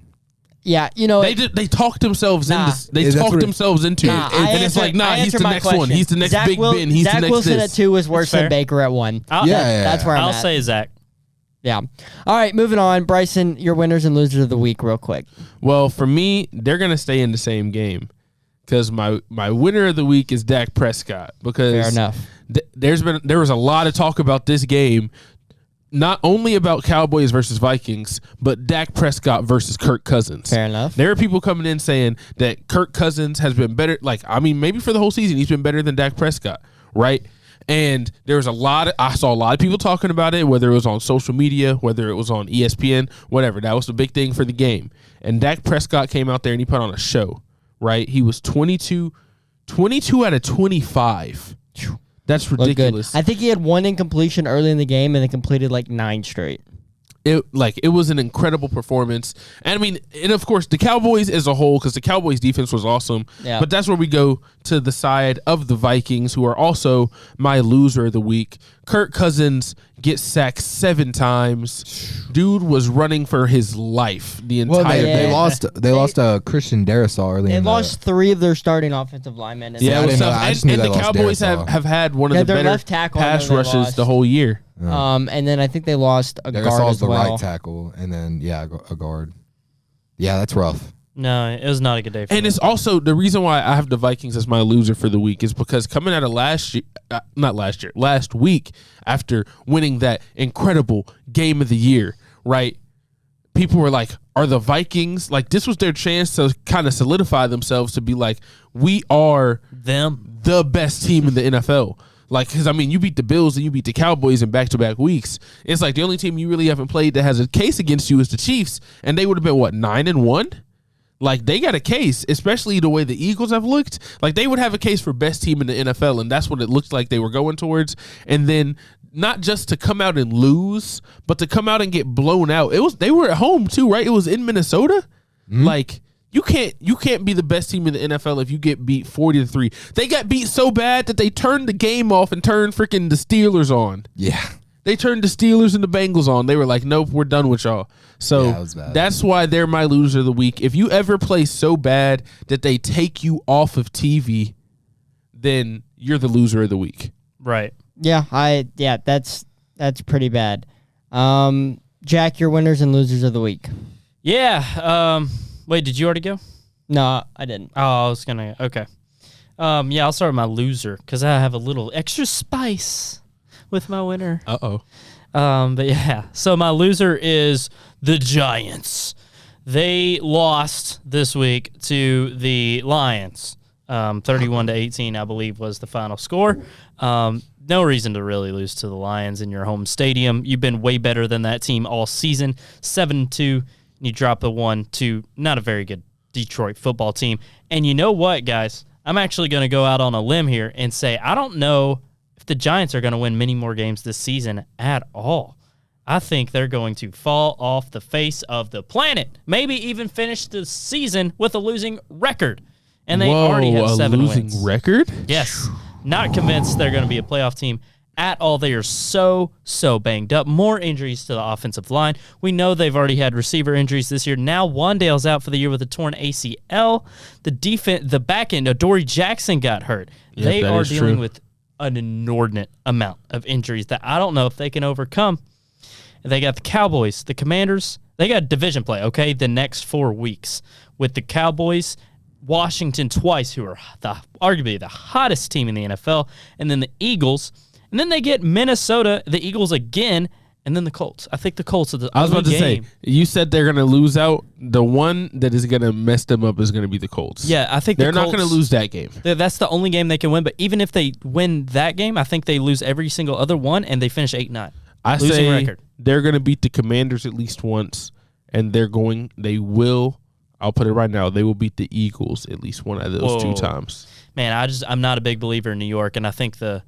Yeah, you know, They talked themselves Nah. into. They Yeah, that's talked what- themselves into Nah, it, and it's like, nah, he's the next one. He's the next Big Ben. He's Zach the next Wilson this. at 2 is worse That's than fair. Baker at 1. That's where I'm I'll at. say Zach. Yeah. All right, moving on. Bryson, your winners and losers of the week, real quick. Well, for me, they're gonna stay in the same game because my winner of the week is Dak Prescott because Fair enough. there was a lot of talk about this game, not only about Cowboys versus Vikings, but Dak Prescott versus Kirk Cousins. Fair enough. There are people coming in saying that Kirk Cousins has been better. Like, I mean, maybe for the whole season, he's been better than Dak Prescott, right? And there was I saw a lot of people talking about it, whether it was on social media, whether it was on ESPN, whatever. That was the big thing for the game. And Dak Prescott came out there and he put on a show, right? He was 22 out of 25. That's Looked good. ridiculous. I think he had 1 incompletion early in the game and then completed like 9 straight. It was an incredible performance. And I mean, and of course the Cowboys as a whole, because the Cowboys defense was awesome. Yeah. But that's where we go to the side of the Vikings, who are also my loser of the week. Kirk Cousins gets sacked 7 times. Dude was running for his life the Well, entire they game. lost Christian Darrisaw early They in lost 3 of their starting offensive linemen. Yeah, I it was didn't know. tough. I just And knew they the lost Cowboys Darrisaw. have had one of Yeah, the their better left tackle, I know pass they rushes lost. the whole year. And then I think they lost a guard Darrisaw's as the well. right tackle, and then a guard. Yeah, that's rough. No, it was not a good day for And me. it's also the reason why I have the Vikings as my loser for the week is because coming out of last week, after winning that incredible game of the year, right? People were like, are the Vikings, like, this was their chance to kind of solidify themselves to be like, we are them. the best team in the NFL. Like, because, I mean, you beat the Bills and you beat the Cowboys in back-to-back weeks. It's like the only team you really haven't played that has a case against you is the Chiefs, and they would have been, 9-1? Like, they got a case, especially the way the Eagles have looked. Like, they would have a case for best team in the NFL, and that's what it looked like they were going towards. And then not just to come out and lose, but to come out and get blown out. They were at home too, right? It was in Minnesota. Like, you can't be the best team in the NFL if you get beat 40-3. They got beat so bad that they turned the game off and turned freaking the Steelers on. Yeah. They turned the Steelers and the Bengals on. They were like, nope, we're done with y'all. So Yeah, it was bad. that's why they're my loser of the week. If you ever play so bad that they take you off of TV, then you're the loser of the week. Right. Yeah, that's pretty bad. Jack, your winners and losers of the week. Yeah. Wait, did you already go? No, I didn't. Oh, I was gonna. Okay. Yeah, I'll start with my loser because I have a little extra spice with my winner. But yeah, so my loser is the Giants. They lost this week to the Lions. 31-18, I believe, was the final score. No reason to really lose to the Lions in your home stadium. You've been way better than that team all season. 7-2, and you drop the 1 to not a very good Detroit football team. And you know what, guys? I'm actually going to go out on a limb here and say I don't know if the Giants are going to win many more games this season at all. I think they're going to fall off the face of the planet. Maybe even finish the season with a losing record. And they already have 7 wins. A losing record? Yes. Not convinced they're going to be a playoff team at all. They are so banged up. More injuries to the offensive line. We know they've already had receiver injuries this year. Now Wandale's out for the year with a torn ACL. The back end, Adoree Jackson got hurt. Yep, they are dealing true. with an inordinate amount of injuries that I don't know if they can overcome. They got the Cowboys, the Commanders. They got division play, okay, the next 4 weeks with the Cowboys, Washington twice, who are arguably the hottest team in the NFL, and then the Eagles. And then they get Minnesota, the Eagles again, and then the Colts. I think the Colts are the I was about to game. say, you said they're going to lose out. The one that is going to mess them up is going to be the Colts. Yeah, I think they're not going to lose that game. That's the only game they can win. But even if they win that game, I think they lose every single other one, and they finish 8-9. I losing say record. They're going to beat the Commanders at least once, and they will, I'll put it right now, they will beat the Eagles at least one of those 2 times. Man, I'm not a big believer in New York, and I think the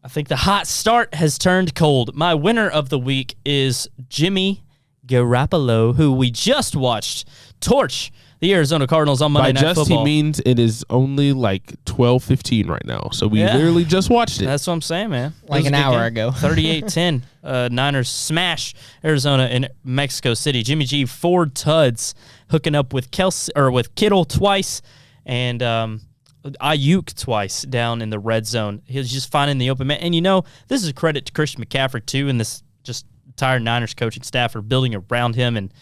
hot start has turned cold. My winner of the week is Jimmy Garoppolo, who we just watched torch the Arizona Cardinals on Monday Night Football. He means it is only like 12:15 right now. So we literally just watched it. That's what I'm saying, man. Like an hour ago. 38-10. Niners smash Arizona in Mexico City. Jimmy G, 4 tuds, hooking up with Kittle twice, and Ayuk twice down in the red zone. He was just finding the open man. And this is a credit to Christian McCaffrey too, and this just entire Niners coaching staff for building around him. And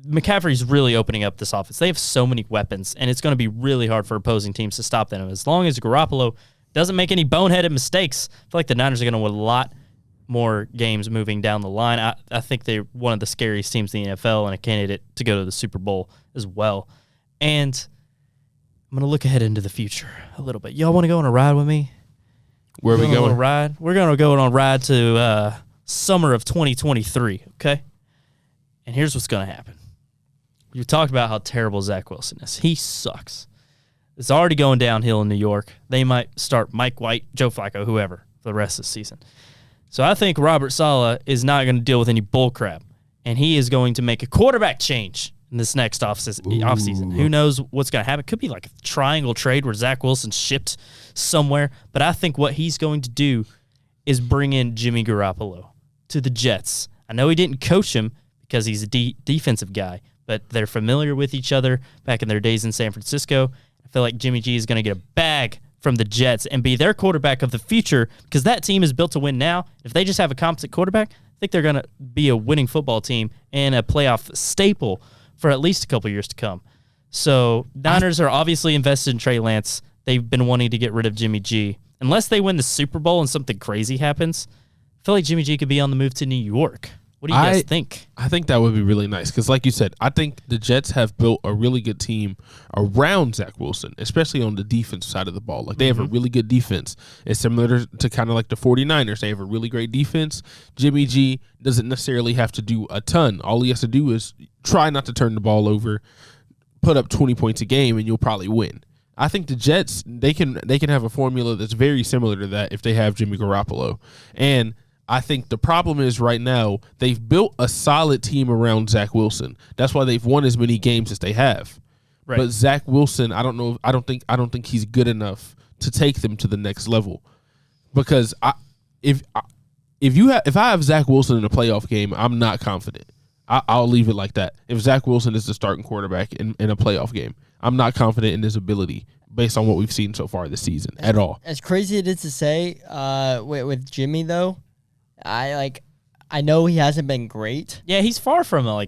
McCaffrey's really opening up this offense. They have so many weapons, and it's going to be really hard for opposing teams to stop them. As long as Garoppolo doesn't make any boneheaded mistakes, I feel like the Niners are going to win a lot more games moving down the line. I think they're one of the scariest teams in the NFL and a candidate to go to the Super Bowl as well. And I'm going to look ahead into the future a little bit. Y'all want to go on a ride with me? Where are we going? We're going to go on a ride to summer of 2023, okay? And here's what's going to happen. You talked about how terrible Zach Wilson is. He sucks. It's already going downhill in New York. They might start Mike White, Joe Flacco, whoever, for the rest of the season. So I think Robert Saleh is not going to deal with any bullcrap, and he is going to make a quarterback change in this next offseason. Who knows what's going to happen? It could be like a triangle trade where Zach Wilson's shipped somewhere, but I think what he's going to do is bring in Jimmy Garoppolo to the Jets. I know he didn't coach him because he's a defensive guy, but they're familiar with each other back in their days in San Francisco. I feel like Jimmy G is going to get a bag from the Jets and be their quarterback of the future because that team is built to win now. If they just have a competent quarterback, I think they're going to be a winning football team and a playoff staple for at least a couple years to come. So Niners are obviously invested in Trey Lance. They've been wanting to get rid of Jimmy G. Unless they win the Super Bowl and something crazy happens, I feel like Jimmy G could be on the move to New York. What do you guys think? I think that would be really nice because, like you said, I think the Jets have built a really good team around Zach Wilson, especially on the defense side of the ball. Like, they have a really good defense. It's similar to kind of like the 49ers. They have a really great defense. Jimmy G doesn't necessarily have to do a ton. All he has to do is try not to turn the ball over, put up 20 points a game, and you'll probably win. I think the Jets, they can have a formula that's very similar to that if they have Jimmy Garoppolo. And I think the problem is right now they've built a solid team around Zach Wilson. That's why they've won as many games as they have. Right. But Zach Wilson, I don't know. I don't think he's good enough to take them to the next level. Because if I have Zach Wilson in a playoff game, I'm not confident. I'll leave it like that. If Zach Wilson is the starting quarterback in a playoff game, I'm not confident in his ability. based on what we've seen so far this season at all. As crazy it is to say, with Jimmy though, I know he hasn't been great. Yeah, he's far from a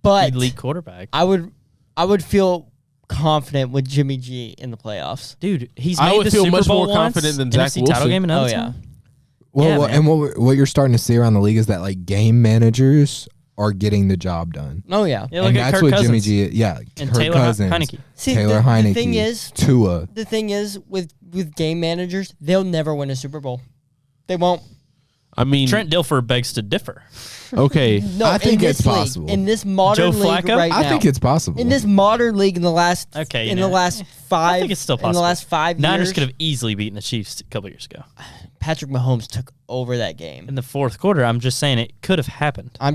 but elite quarterback. I would feel confident with Jimmy G in the playoffs. Dude, he's I made would the feel Super much Bowl more confident than Zach NFC title Wilson. game another Oh, yeah. time. Well, Yeah, well, man. and what you're starting to see around the league is that like game managers are getting the job done. Oh yeah. Yeah, look And at that's Kirk what Jimmy Cousins. G. Yeah, And Kirk Taylor Cousins, Heineke. See, Taylor the Heineke, thing is, Tua. The thing is, with game managers, they'll never win a Super Bowl. They won't. I mean, Trent Dilfer begs to differ. okay. No, I think in it's this league, possible. in this modern Joe league Flacco? right now. I think it's possible. in this modern league in the last Okay, in the last five. I think it's still possible. In the last 5 Niners years, could have easily beaten the Chiefs a couple years ago. Patrick Mahomes took over that game. In the fourth quarter, I'm just saying it could have happened. I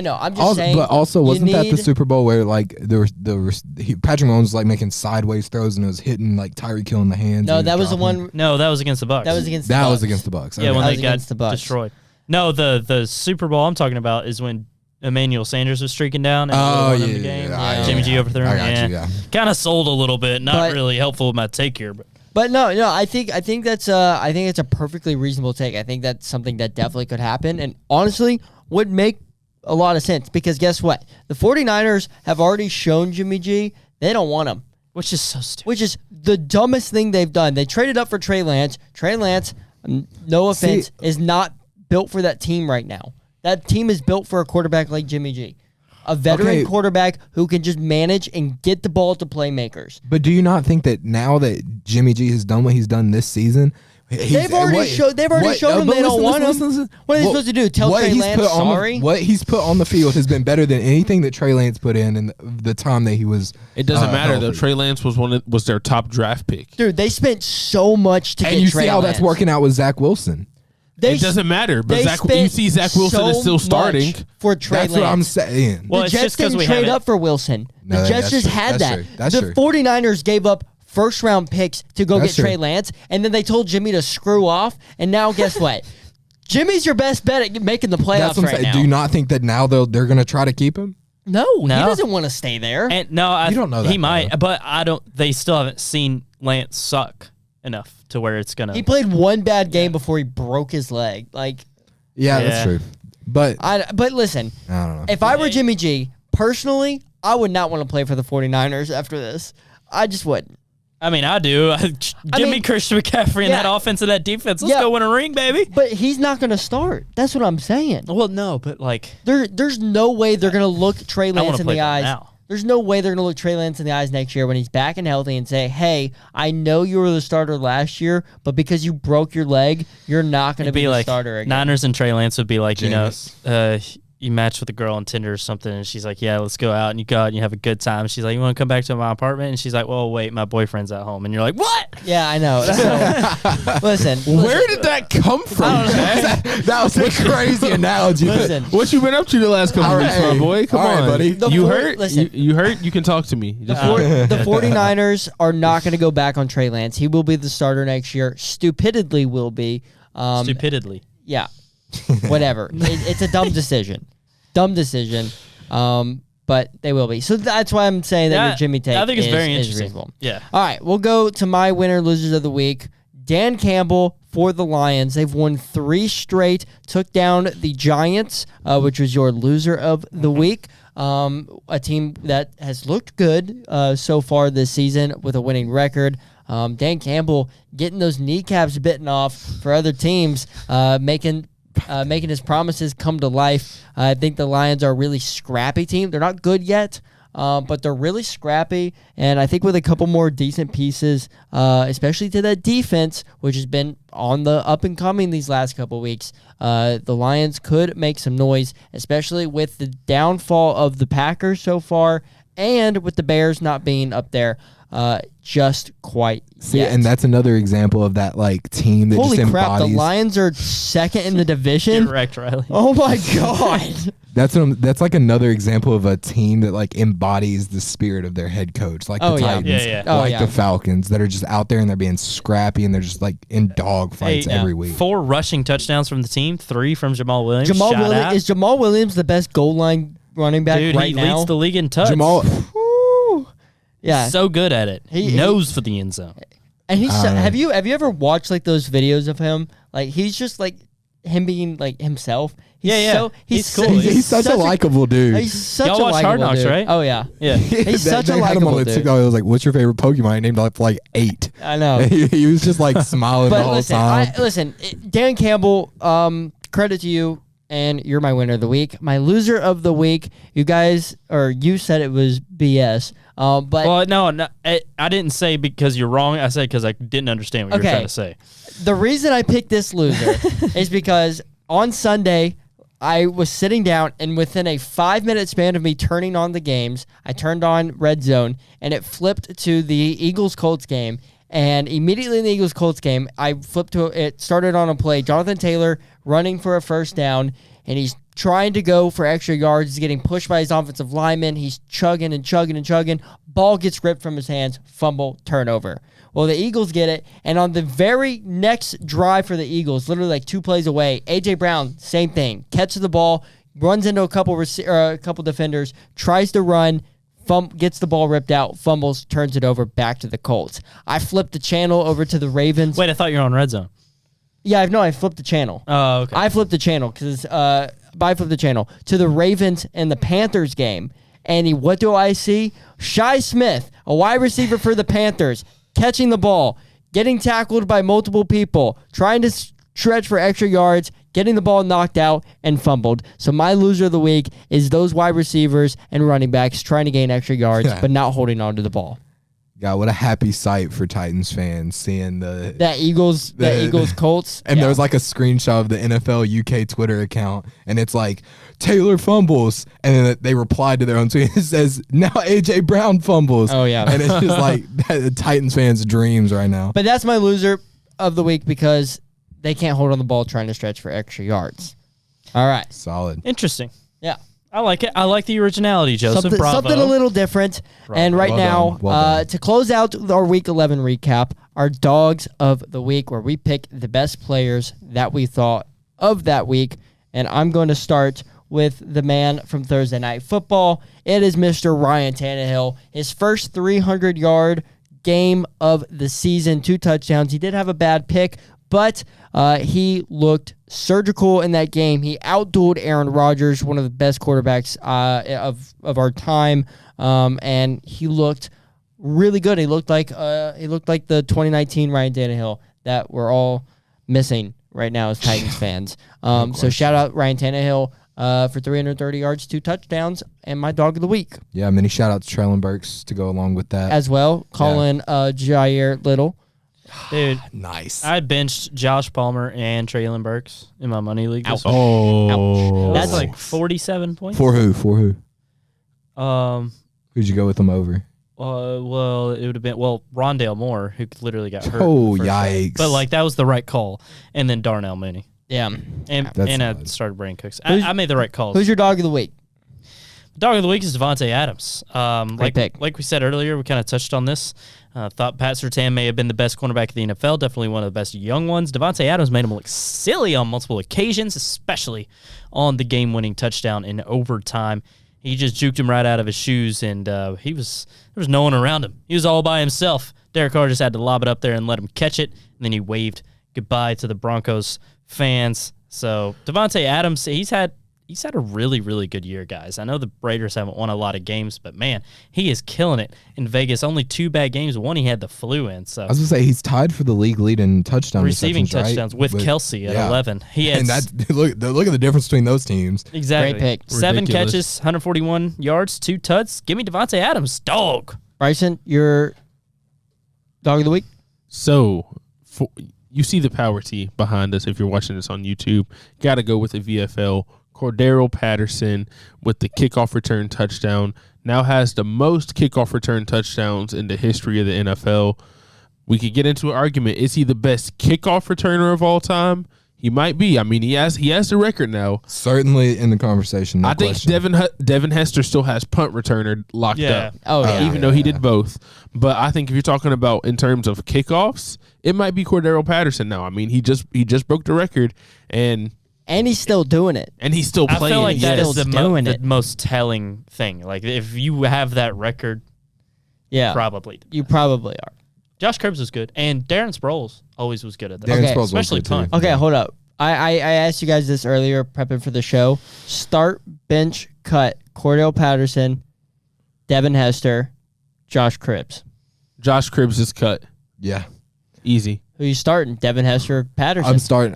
know. I'm just Also, saying. but also, you wasn't that the need- Super Bowl where like Patrick Mahomes was like making sideways throws and it was hitting like Tyreek Hill in the hands? No, and that was the dropping? one. No, that was against the Bucks. That was against. That the was Bucks. against the Bucks. Yeah, Okay. when That they was got against the Bucks. destroyed. No, the Super Bowl I'm talking about is when Emmanuel Sanders was streaking down and Oh, won yeah, the yeah, game. yeah, Jimmy G overthrew him. I got you, yeah. Kind of sold a little bit. Not But- really helpful with my take here, but But no, I think that's it's a perfectly reasonable take. I think that's something that definitely could happen, and honestly would make a lot of sense because guess what? The 49ers have already shown Jimmy G they don't want him, which is so stupid. which is the dumbest thing they've done. They traded up for Trey Lance. Trey Lance, no offense, is not built for that team right now. That team is built for a quarterback like Jimmy G. A veteran Okay. quarterback who can just manage and get the ball to playmakers. But do you not think that now that Jimmy G has done what he's done this season, They've already shown him but they don't want him. What are they supposed to do? Tell what Trey he's Lance put on sorry? what he's put on the field has been better than anything that Trey Lance put in the time that he was. It doesn't matter though. healthy. Trey Lance was their top draft pick. Dude, they spent so much to And get you Trey see how Lance. that's working out with Zach Wilson. It doesn't matter. But they you spent see Zach Wilson so is still starting. much for Trey That's Lance. what I'm saying. Well, The it's Jets just 'cause didn't we trade haven't- up for Wilson. The No, Jets that's just true. had That's that. true. That's The true. 49ers gave up first-round picks to go That's get Trey true. Lance, and then they told Jimmy to screw off, and now guess what? Jimmy's your best bet at making the playoffs That's what I'm right saying. now. Do you not think that now they're going to try to keep him? No, he No. doesn't want to stay there. And no, You don't know he that, might, though. but I don't. They still haven't seen Lance suck enough to where it's gonna. He played one bad game before he broke his leg. Like, Yeah, Yeah. that's true. But but listen, I don't know. if I were Jimmy G, personally, I would not want to play for the 49ers after this. I just wouldn't. I mean, I do. Give me Christian McCaffrey in yeah. that offense and that defense. Let's Yeah. go win a ring, baby. But he's not going to start. That's what I'm saying. Well, no, but like, There's no way they're going to look Trey wanna Lance in play the them eyes. now. There's no way they're going to look Trey Lance in the eyes next year when he's back and healthy and say, hey, I know you were the starter last year, but because you broke your leg, you're not going to it'd be be the like starter again. Niners and Trey Lance would be like, Jameis. you match with a girl on Tinder or something, and she's like, yeah, let's go out, and you go out and you have a good time. She's like, you want to come back to my apartment? And she's like, well, wait, my boyfriend's at home. And you're like, what? Yeah, I know. So, listen. Where did that come from, Jack? That was a crazy analogy. but- Listen. What you been up to the last couple All weeks, right. my boy? Come All right, on, buddy. The You four- hurt? listen. You hurt? You can talk to me. Just The 49ers are not going to go back on Trey Lance. He will be the starter next year. Stupidly will be. Stupidly. Yeah. Whatever. It's a dumb decision. Dumb decision. But they will be. So that's why I'm saying that Yeah, your Jimmy take I think it's is, very is interesting. reasonable. Yeah. All right. We'll go to my winner losers of the week. Dan Campbell for the Lions. They've won 3 straight. Took down the Giants, which was your loser of the week. A team that has looked good so far this season with a winning record. Dan Campbell getting those kneecaps bitten off for other teams, making his promises come to life. I think the Lions are a really scrappy team. They're not good yet, but they're really scrappy. And I think with a couple more decent pieces, especially to that defense, which has been on the up and coming these last couple weeks, the Lions could make some noise, especially with the downfall of the Packers so far and with the Bears not being up there just quite yet. and that's another example of that like team that Holy just crap, embodies. the Lions are second in the division. Correct, Riley. Oh my god. That's like another example of a team that like embodies the spirit of their head coach, like Oh, the yeah. Titans, Yeah, yeah. like Oh, yeah. the Falcons, that are just out there and they're being scrappy and they're just like in dog fights Hey, every week. 4 rushing touchdowns from the team, 3 from Jamal Williams. Jamal Shout Williams out. is Jamal Williams the best goal line running back Dude, right he now? leads the league in touch. Jamal, Woo. Yeah. He's so good at it. He- He knows for the end zone. And he's have you ever watched like those videos of him? Like he's just like him being like himself. He's Yeah. So, He's cool. He's such a likable dude. He's such Y'all a watch Hard likable Knocks, dude. right? Oh yeah. Yeah. He's such a they had him on likable the dude. TikTok. I was like, "What's your favorite Pokemon?" He named off like 8. I know. He was just like smiling the But whole listen, time. Dan Campbell, credit to you, and you're my winner of the week. My loser of the week, you guys, or you said it was BS. But Well, no, I didn't say because you're wrong. I said because I didn't understand what you were trying to say. the reason I picked this loser is because on Sunday, I was sitting down, and within a 5-minute span of me turning on the games, I turned on Red Zone, and it flipped to the Eagles-Colts game. And immediately in the Eagles-Colts game, I flipped to it. Started on a play. Jonathan Taylor running for a first down, and he's trying to go for extra yards. He's getting pushed by his offensive lineman. He's chugging and chugging and chugging. Ball gets ripped from his hands. Fumble, turnover. Well, the Eagles get it, and on the very next drive for the Eagles, literally like 2 plays away, A.J. Brown, same thing. Catches the ball, runs into a couple defenders, tries to run, gets the ball ripped out, fumbles, turns it over back to the Colts. I flipped the channel over to the Ravens. Wait, I thought you were on Red Zone. Yeah, I flipped the channel. Oh, okay. I flipped the channel because I flipped the channel to the Ravens and the Panthers game. And what do I see? Shi Smith, a wide receiver for the Panthers, catching the ball, getting tackled by multiple people, trying to stretch for extra yards, getting the ball knocked out, and fumbled. So my loser of the week is those wide receivers and running backs trying to gain extra yards, but not holding on to the ball. God, what a happy sight for Titans fans seeing the Eagles Colts. And there was like a screenshot of the NFL UK Twitter account, and it's like Taylor fumbles, and then they replied to their own tweet. It says now AJ Brown fumbles. Oh yeah, and it's just like the Titans fans' dreams right now. But that's my loser of the week because they can't hold on the ball trying to stretch for extra yards. All right, Solid. Interesting. yeah. I like it. I like the originality, Joseph. Bravo. Something a little different. And right Well now, done. Well done. to close out our Week 11 recap, our dogs of the week, where we pick the best players that we thought of that week. And I'm going to start with the man from Thursday Night Football. It is Mr. Ryan Tannehill. His first 300-yard game of the season, 2 touchdowns. He did have a bad pick, but he looked surgical in that game. He outdueled Aaron Rodgers, one of the best quarterbacks of our time, and he looked really good. He looked like the 2019 Ryan Tannehill that we're all missing right now as Titans fans. So shout out Ryan Tannehill for 330 yards, 2 touchdowns, and my dog of the week Yeah, many shout out to Traylon Burks to go along with that. as well. Calling Jair Little. Dude, Nice. I benched Josh Palmer and Traylon Burks in my money league. This week. Oh, That's Ouch. like 47 points. For who? For who? Um, Who'd you go with them over? well, it would have been Rondale Moore, who literally got hurt. Oh, in the first half. yikes. But like that was the right call, and then Darnell Mooney, Yeah. and That's I solid. started Brandon Cooks. Who's- I made the right calls. Who's your dog of the week? Dog of the week is Devontae Adams. pick. Like we said earlier, we kind of touched on this. Thought Pat Surtain may have been the best cornerback in the NFL, definitely one of the best young ones. Devontae Adams made him look silly on multiple occasions, especially on the game-winning touchdown in overtime. He just juked him right out of his shoes, and there was no one around him. He was all by himself. Derek Carr just had to lob it up there and let him catch it, and then he waved goodbye to the Broncos fans. So Devontae Adams, he's had a really, really good year, guys. I know the Raiders haven't won a lot of games, but man, he is killing it in Vegas. Only 2 bad games. One he had the flu in. So I was gonna say he's tied for the league lead in touchdown receiving receptions, right? touchdowns with Kelsey at 11. He had and that look at the difference between those teams. exactly Great pick. 7 Ridiculous. catches, 141 yards, 2 tuds. Give me Devontae Adams, dog. Bryson, your dog of the week? So, you see the power tee behind us if you're watching this on YouTube. Got to go with the VFL. Cordero Patterson with the kickoff return touchdown. Now has the most kickoff return touchdowns in the history of the NFL. We could get into an argument. Is he the best kickoff returner of all time? He might be. I mean, he has the record now. Certainly in the conversation. No I think question. Devin Hester still has punt returner locked up. Oh, yeah. Even though he did both. But I think if you're talking about in terms of kickoffs, it might be Cordero Patterson now. I mean, he just broke the record and he's still doing it. he's still I playing. feel like that Still is the doing the it. most telling thing. Like if you have that record, Yeah. Probably. You probably are. Josh Cribbs was good, and Darren Sproles always was good at that. Darren Okay. Sproles was Especially good, too. punt. Okay, hold up. I asked you guys this earlier, prepping for the show. Start, bench, cut. Cordell Patterson, Devin Hester, Josh Cribbs. Josh Cribbs is cut. Yeah. Easy. Who you starting? Devin Hester, Patterson.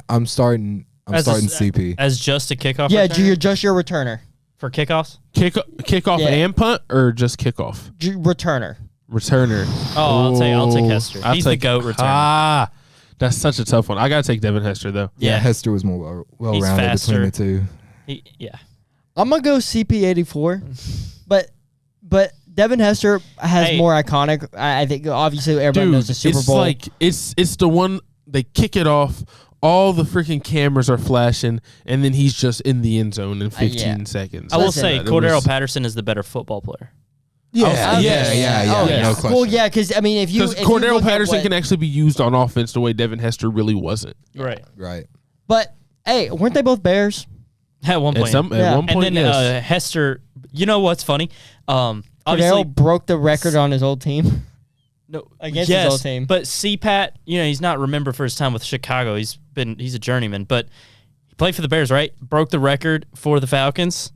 I'm starting CP. As just a kickoff Yeah, returner? you're just your returner. For kickoffs? Kickoff Yeah. and punt, or just kickoff? Returner. Returner. Oh, I'll take Hester. He's the GOAT returner. Ah, that's such a tough one. I gotta take Devin Hester though. Yeah. Hester was more well-rounded faster. between the two. Yeah. I'm gonna go CP84, but Devin Hester has more iconic. I think obviously everybody knows the Super Bowl. It's the one they kick it off. All the freaking cameras are flashing, and then he's just in the end zone in 15 seconds. I will Listen, say It Cordero was- Patterson is the better football player. Yeah, Okay. yeah. Oh, no question. Well, yeah, because I mean, if you Because if you Cordero look at Patterson what- can actually be used on offense the way Devin Hester really wasn't. Right. Right. but hey, weren't they both Bears? At one point. At Yeah. one point, and then yes. Hester, you know what's funny? Obviously, Cordero broke the record on his old team. no, against his old team. But CPAT, he's not remembered for his time with Chicago. He's a journeyman, but he played for the Bears, right? Broke the record for the Falcons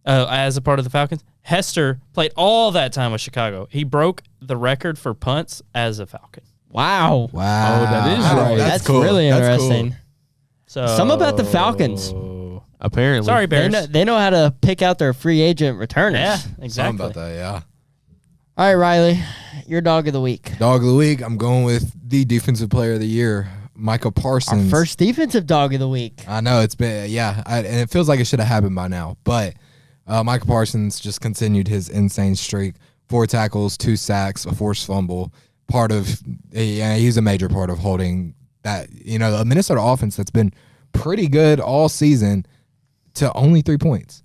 as a part of the Falcons. Hester played all that time with Chicago. He broke the record for punts as a Falcon. Wow, Oh, that is right. That's cool. really That's cool. interesting. So Some about the Falcons. Apparently. Sorry, They Bears. know, they know how to pick out their free agent returners. Yeah, Something exactly. about that, yeah. All right, Riley, your dog of the week. Dog of the week, I'm going with the defensive player of the year, Micah Our Parsons. first defensive dog of the week. I know it's been, and it feels like it should have happened by now. But Micah Parsons just continued his insane streak: 4 tackles, 2 sacks, a forced fumble. He's a major part of holding that. A Minnesota offense that's been pretty good all season to only 3 points.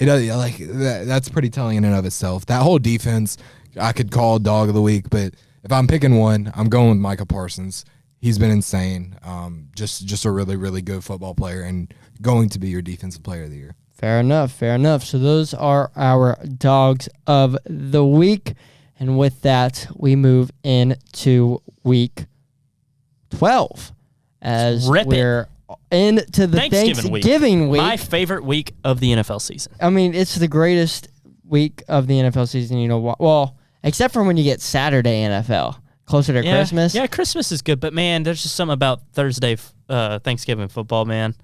That's pretty telling in and of itself. That whole defense, I could call dog of the week, but if I'm picking one, I'm going with Micah Parsons. He's been insane. Just a really, really good football player and going to be your defensive player of the year. Fair enough. So those are our dogs of the week. And with that, we move into week 12 as Rip it. we're into the Thanksgiving week. My favorite week of the NFL season. I mean, it's the greatest week of the NFL season. You know what? Well, except for when you get Saturday NFL closer to Christmas. Yeah, Christmas is good, but man, there's just something about Thursday Thanksgiving football, man.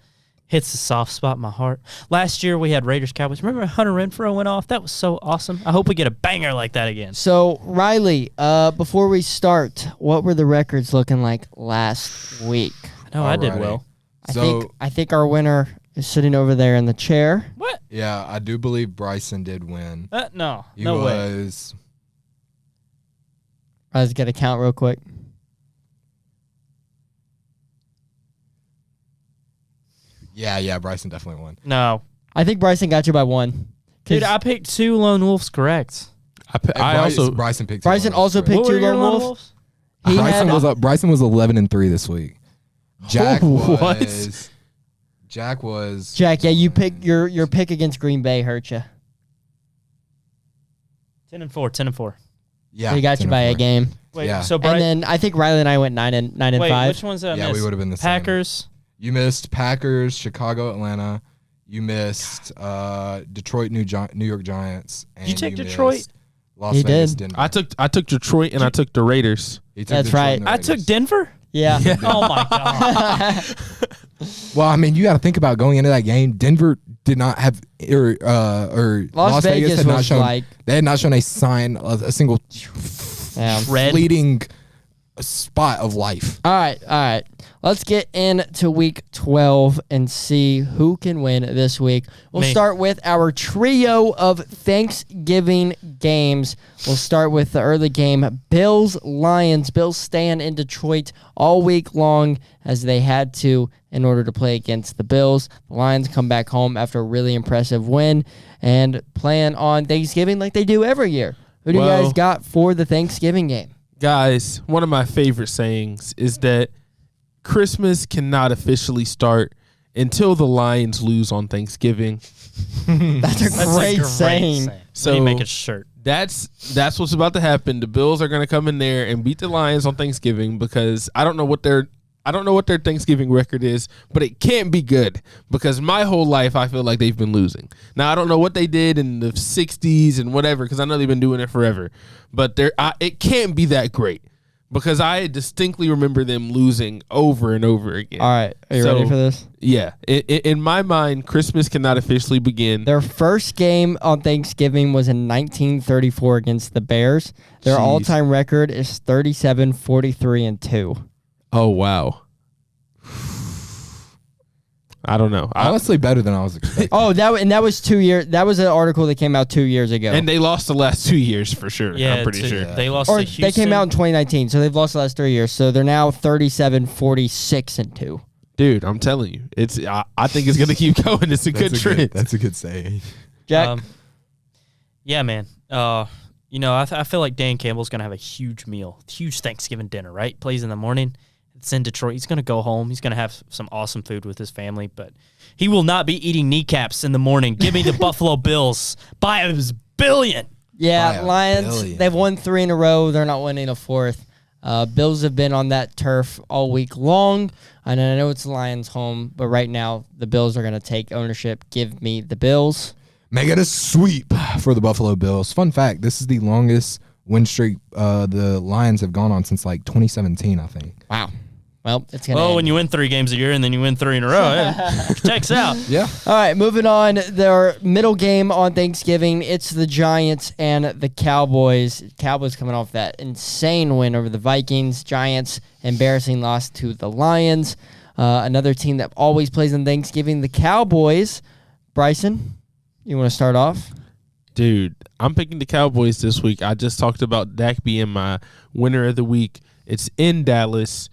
Hits a soft spot in my heart. Last year we had Raiders Cowboys. Remember Hunter Renfrow went off? That was so awesome. I hope we get a banger like that again. So, Riley, before we start, what were the records looking like last week? No, I did Alrighty. well. I think our winner is sitting over there in the chair. What? Yeah, I do believe Bryson did win. No, He no way. was Let's get a count real quick. Yeah, Bryson definitely won. No. I think Bryson got you by 1. Dude, I picked 2 Lone Wolves correct. Bryson picked. Bryson also picked What were 2 your Lone Lone Wolves. He Bryson was 11-3 this week. Jack What? was. Jack was. Jack, yeah, you pick your pick against Green Bay hurt you. 10-4. Yeah, He got you by a 10-4. game. Wait, Yeah. so And Bryce, then I think Riley and I went 9 and 5. which ones did I Yeah, miss? we would have been the same. Packers. You missed Packers, Chicago, Atlanta. You missed Detroit, New York Giants. And you take Detroit? missed Las He Vegas, did. Denver. I took Detroit and I took the Raiders. He took That's Detroit right. and the I took Raiders. Denver? Yeah. Oh, my God. Well, I mean, you got to think about going into that game. Denver did not have, or Las Vegas had not was shown. like- They had not shown a sign of a single Yeah. Red. fleeting spot of life. All right. Let's get into week 12 and see who can win this week. We'll Me. start with our trio of Thanksgiving games. We'll start with the early game, Bills-Lions. Bills staying in Detroit all week long as they had to in order to play against the Bills. The Lions come back home after a really impressive win and plan on Thanksgiving like they do every year. Who do you Well- guys got for the Thanksgiving game? Guys, one of my favorite sayings is that Christmas cannot officially start until the Lions lose on Thanksgiving. That's a That's great a saying. So So- we need to make a shirt. That's what's about to happen. The Bills are going to come in there and beat the Lions on Thanksgiving because I don't know what their Thanksgiving record is, but it can't be good because my whole life I feel like they've been losing. Now I don't know what they did in the 60s and whatever because I know they've been doing it forever, but it can't be that great because I distinctly remember them losing over and over again. All right. Are you ready for this? Yeah. In my mind, Christmas cannot officially begin. Their first game on Thanksgiving was in 1934 against the Bears. Their all-time record is 37-43-2. Oh, wow. I don't know. Honestly, better than I was expecting. That was 2 years. That was an article that came out 2 years ago. And they lost the last 2 years for sure. Yeah, I'm pretty sure. They lost or to Houston. they came out in 2019, so they've lost the last 3 years. So they're now 37-46-2. Dude, I'm telling you, I think it's gonna keep going. It's a good trend. That's a good saying. Jack, yeah, man. I feel like Dan Campbell's gonna have a huge meal, huge Thanksgiving dinner. Right, plays in the morning. It's in Detroit. He's gonna go home. He's gonna have some awesome food with his family, but he will not be eating kneecaps in the morning. Give me the Buffalo Bills by a billion. yeah, by a Lions. billion. They've won 3 in a row. They're not winning a fourth. Bills have been on that turf all week long. And I know it's the Lions' home, but right now the Bills are going to take ownership. Give me the Bills. Make it a sweep for the Buffalo Bills. Fun fact, this is the longest win streak the Lions have gone on since like 2017, I think. Wow. Well, it's going to Well, when you win 3 games a year and then you win 3 in a row, it checks out. Yeah. All right, moving on. Their middle game on Thanksgiving, it's the Giants and the Cowboys. Cowboys coming off that insane win over the Vikings. Giants, embarrassing loss to the Lions. Another team that always plays on Thanksgiving, the Cowboys. Bryson, you want to start off? Dude, I'm picking the Cowboys this week. I just talked about Dak being my winner of the week. It's in Dallas.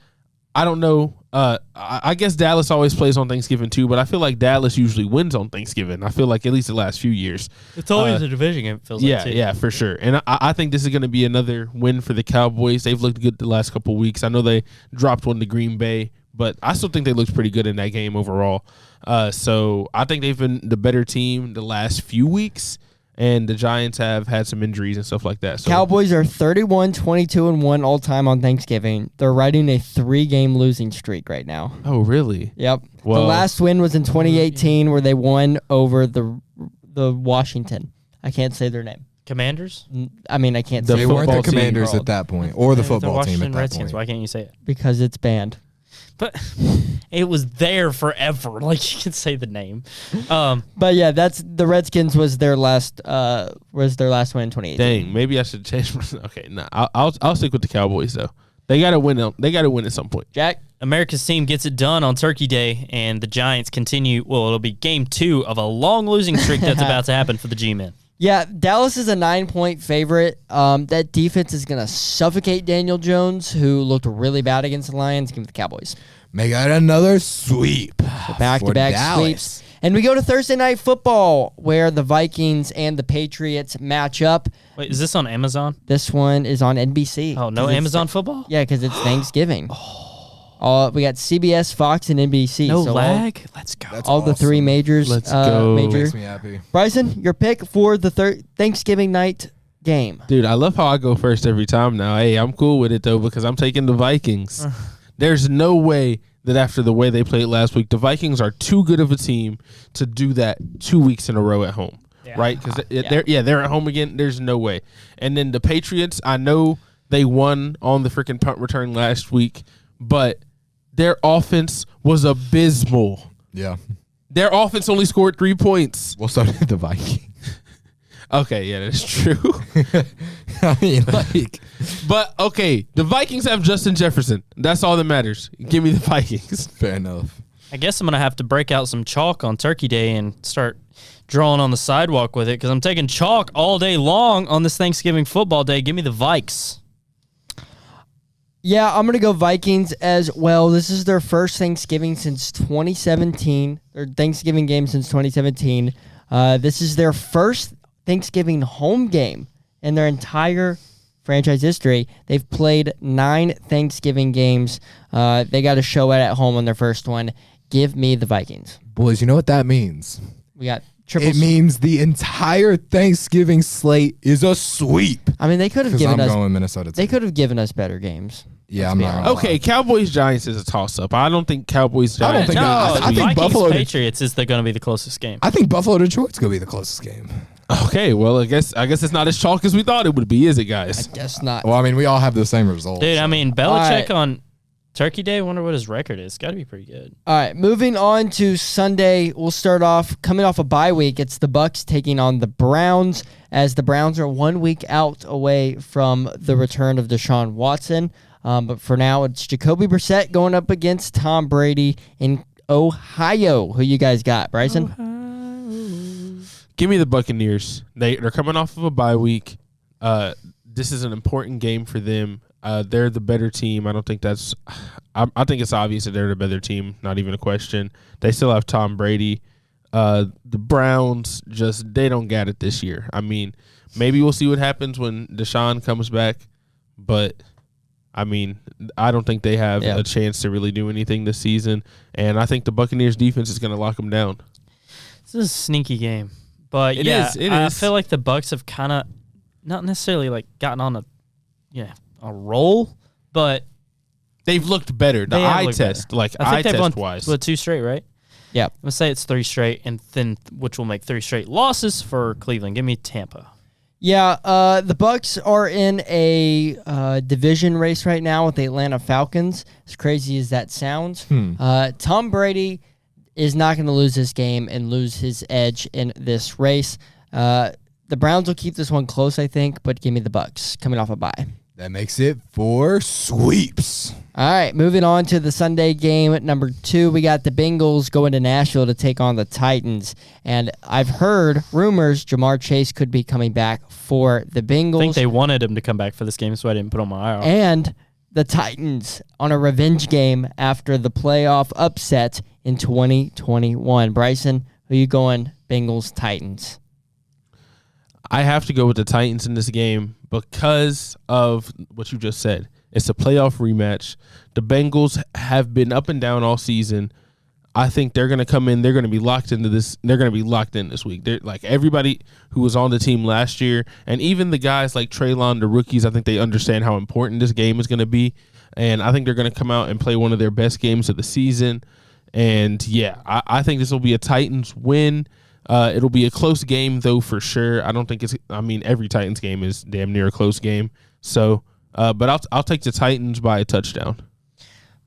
I don't know. I guess Dallas always plays on Thanksgiving too, but I feel like Dallas usually wins on Thanksgiving. I feel like at least the last few years. It's always a division game, it feels like, too. Yeah, for sure. And I think this is going to be another win for the Cowboys. They've looked good the last couple of weeks. I know they dropped one to Green Bay, but I still think they looked pretty good in that game overall. So I think they've been the better team the last few weeks. And the Giants have had some injuries and stuff like that. So Cowboys are 31-22-1 all time on Thanksgiving. They're riding a 3-game losing streak right now. Oh, really? Yep. Well, the last win was in 2018 where they won over the Washington. I can't say their name. Commanders? I mean, I can't The say They it weren't the football team Commanders called. at that point, or the The football team Washington at that Redskins. point. Why can't you say it? because it's banned. But it was there forever. Like, you can say the name. But yeah, that's the Redskins was their last win in 2018. Dang, maybe I should change my. Okay, nah, I'll stick with the Cowboys though. They got to win. They got to win at some point. Jack, America's team gets it done on Turkey Day, and the Giants continue. Well, it'll be game 2 of a long losing streak that's about to happen for the G-Men. yeah, Dallas is a 9-point favorite. That defense is gonna suffocate Daniel Jones, who looked really bad against the Lions. Give me the Cowboys. Make it another sweep. Back-to-back for Dallas. sweeps. And we go to Thursday Night Football, where the Vikings and the Patriots match up. Wait, is this on Amazon? This one is on NBC. Oh, no 'Cause it's- Amazon football? Yeah, because it's Thanksgiving. We got CBS, Fox, and NBC. No so lag? Let's go. That's All the 3 awesome. majors. Let's go. Major. Makes me happy. Bryson, your pick for the Thanksgiving night game. Dude, I love how I go first every time now. Hey, I'm cool with it though because I'm taking the Vikings. There's no way that after the way they played last week, the Vikings are too good of a team to do that 2 weeks in a row at home, right? Because they're at home again. There's no way. And then the Patriots, I know they won on the freaking punt return last week, but their offense was abysmal. Yeah. Their offense only scored 3 points. Well, so did the Vikings. Okay, yeah, that's true. I mean, like, But, okay, the Vikings have Justin Jefferson. That's all that matters. Give me the Vikings. fair enough. I guess I'm going to have to break out some chalk on Turkey Day and start drawing on the sidewalk with it because I'm taking chalk all day long on this Thanksgiving football day. Give me the Vikes. Yeah, I'm going to go Vikings as well. This is their first Thanksgiving since 2017, or Thanksgiving game since 2017. This is their first Thanksgiving home game in their entire franchise history. They've played 9 Thanksgiving games. They got a show at home on their first one. Give me the Vikings. Boys, you know what that means? We got it means the entire Thanksgiving slate is a sweep. I mean, they could have given I'm us. going Minnesota. They could have given us better games. Yeah, I'm not. Okay, Cowboys Giants is a toss up. I don't think Cowboys Giants. I don't think No, I think Vikings Buffalo Patriots is going to be the closest game. I think Buffalo Detroit's gonna be the closest game. Okay, well, I guess it's not as chalk as we thought it would be, is it, guys? Guess not. Well, I mean, we all have the same results. Dude, I mean, Belichick right. on Turkey Day, I wonder what his record is. Got to be pretty good. All right, moving on to Sunday. We'll start off coming off a bye week. It's the Bucs taking on the Browns, as the Browns are 1 week out away from the return of Deshaun Watson. But for now, it's Jacoby Brissett going up against Tom Brady in Ohio. Who you guys got, Bryson? Give me the Buccaneers. They're coming off of a bye week. This is an important game for them. They're the better team. I don't think that's. I think it's obvious that they're the better team. Not even a question. They still have Tom Brady. The Browns they don't get it this year. I mean, maybe we'll see what happens when Deshaun comes back, but I mean, I don't think they have a chance to really do anything this season. And I think the Buccaneers defense is going to lock them down. This is a sneaky game, but It is. I feel like the Bucs have kind of not necessarily like gotten on a roll, but they've looked better. The eye test, better. I think they've won wise. 2 straight, right? Yeah. I'm going to say it's 3 straight, and then which will make 3 straight losses for Cleveland. Give me Tampa. Yeah, the Bucs are in a division race right now with the Atlanta Falcons. As crazy as that sounds, Tom Brady is not going to lose this game and lose his edge in this race. The Browns will keep this one close, I think, but give me the Bucs coming off a bye. That makes it 4 sweeps. All right, moving on to the Sunday game at number 2. We got the Bengals going to Nashville to take on the Titans. And I've heard rumors Jamar Chase could be coming back for the Bengals. I think they wanted him to come back for this game, so I didn't put him on my IR. And the Titans on a revenge game after the playoff upset in 2021. Bryson, who you going Bengals, Titans? I have to go with the Titans in this game because of what you just said. It's a playoff rematch. The Bengals have been up and down all season. I think they're going to come in. They're going to be locked into this. They're going to be locked in this week. They're like everybody who was on the team last year, and even the guys like Treylon, the rookies. I think they understand how important this game is going to be, and I think they're going to come out and play one of their best games of the season. And yeah, I think this will be a Titans win. It'll be a close game though for sure. I don't think it's. I mean, every Titans game is damn near a close game. So, but I'll take the Titans by a touchdown.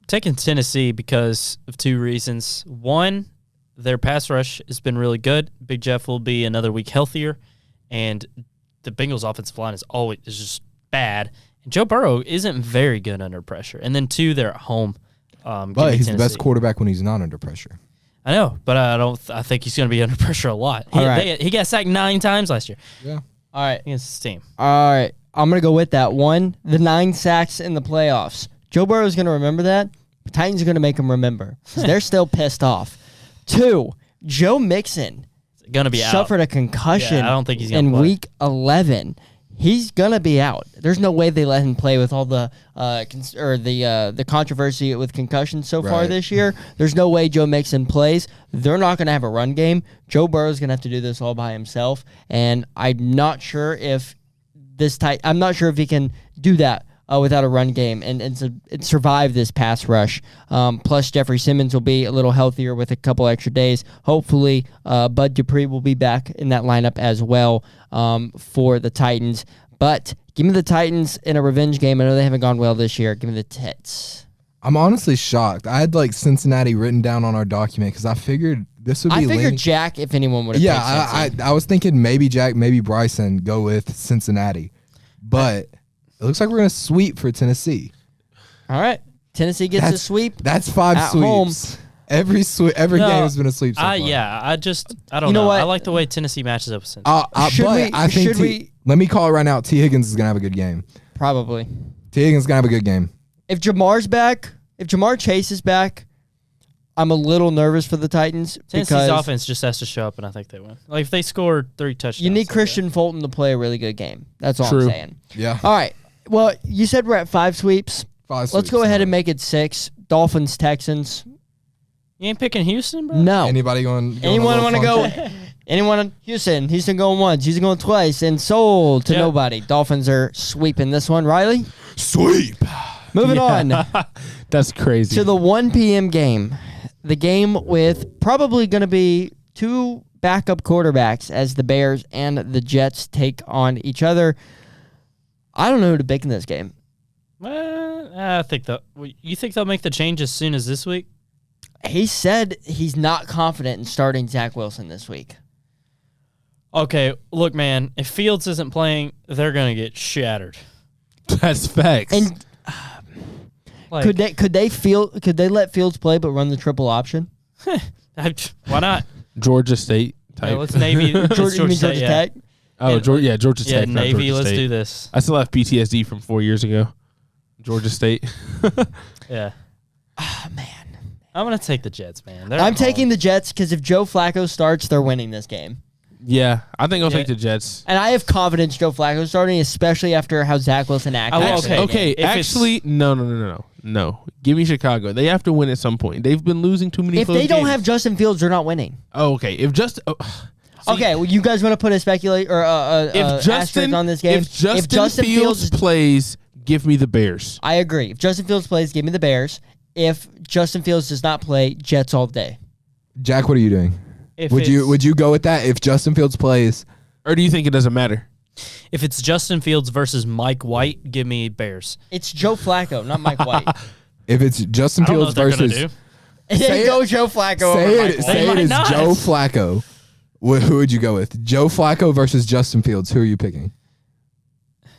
Taking Tennessee because of 2 reasons. One, their pass rush has been really good. Big Jeff will be another week healthier, and the Bengals' offensive line is just bad. And Joe Burrow isn't very good under pressure. And then 2, they're at home. But he's the best quarterback when he's not under pressure. I know, but I think he's going to be under pressure a lot. He got sacked 9 times last year. Yeah. All right. Against his team. All right. I'm going to go with that. 1, the 9 sacks in the playoffs. Joe Burrow is going to remember that. The Titans are going to make him remember because they're still pissed off. 2, Joe Mixon Going to be suffered out. a concussion I don't think he's going in to play. week 11. He's going to be out. There's no way they let him play with all the the controversy with concussions so far Right. this year. There's no way Joe Mixon plays. They're not going to have a run game. Joe Burrow's going to have to do this all by himself, and I'm not sure if he can do that without a run game and survive this pass rush. Plus, Jeffrey Simmons will be a little healthier with a couple extra days. Hopefully, Bud Dupree will be back in that lineup as well for the Titans. But give me the Titans in a revenge game. I know they haven't gone well this year. Give me the Tits. I'm honestly shocked. I had like Cincinnati written down on our document because I figured this would be. I figured Jack, if anyone would have picked I was thinking maybe Jack, maybe Bryson go with Cincinnati, but it looks like we're gonna sweep for Tennessee. All right, Tennessee gets a sweep. That's 5 at sweeps. Home. Every game has been a sweep so far. I don't You know know. what? I like the way Tennessee matches up with Cincinnati. Should we- let me call it right now. T. Higgins is gonna have a good game. Probably. T. Higgins is gonna have a good game. If Jamar's back, if Jamar Chase is back, I'm a little nervous for the Titans Tennessee's because offense just has to show up, and I think they win. Like if they score 3 touchdowns, you need they'll Christian Fulton to play a really good game. That's all True. I'm saying. Yeah. All right. Well, you said we're at 5 sweeps. 5 Let's sweeps. go ahead and make it 6. Dolphins, Texans. You ain't picking Houston, bro? No. Anybody going? Anyone want to go? Anyone in Houston? Houston going once. Houston going twice. And sold to Yep. nobody. Dolphins are sweeping this one. Riley? Sweep. Moving on That's crazy. to the 1 p.m. game. The game with probably going to be two backup quarterbacks as the Bears and the Jets take on each other. I don't know who to pick in this game. I think you think they'll make the change as soon as this week? He said he's not confident in starting Zach Wilson this week. Okay, look, man. If Fields isn't playing, they're gonna get shattered. That's facts. And Like, could they let Fields play but run the triple option? why not? Georgia State Yeah, type. let's Navy. Georgia, you mean Georgia yeah. Tech? Oh, Georgia, Georgia Yeah, Tech. not Navy. Georgia Let's State. do this. I still have PTSD from 4 years ago. Georgia State. Yeah. Oh, man. I'm gonna take the Jets, man. I'm taking the Jets because if Joe Flacco starts, they're winning this game. Yeah, I think I'll Yeah. take the Jets. And I have confidence Joe Flacco starting, especially after how Zach Wilson acted. Oh, after the Okay, game. If it's- actually, no. Give me Chicago. They have to win at some point. They've been losing too many If close they don't games. have Justin Fields, they're not winning. Oh, okay. If just Okay, well, you guys want to put a speculate or if asterisk Justin on this game? if Justin Fields plays, give me the Bears. I agree. If Justin Fields plays, give me the Bears. If Justin Fields does not play, Jets all day. Jack, what are you doing? If Would you go with that if Justin Fields plays? Or do you think it doesn't matter? If it's Justin Fields versus Mike White, give me Bears. It's Joe Flacco, not Mike White. If it's Justin I don't know Fields what they're gonna versus do. Say it- go Joe Flacco over say Mike it, White. say might it is not. Joe Flacco. Who would you go with? Joe Flacco versus Justin Fields. Who are you picking?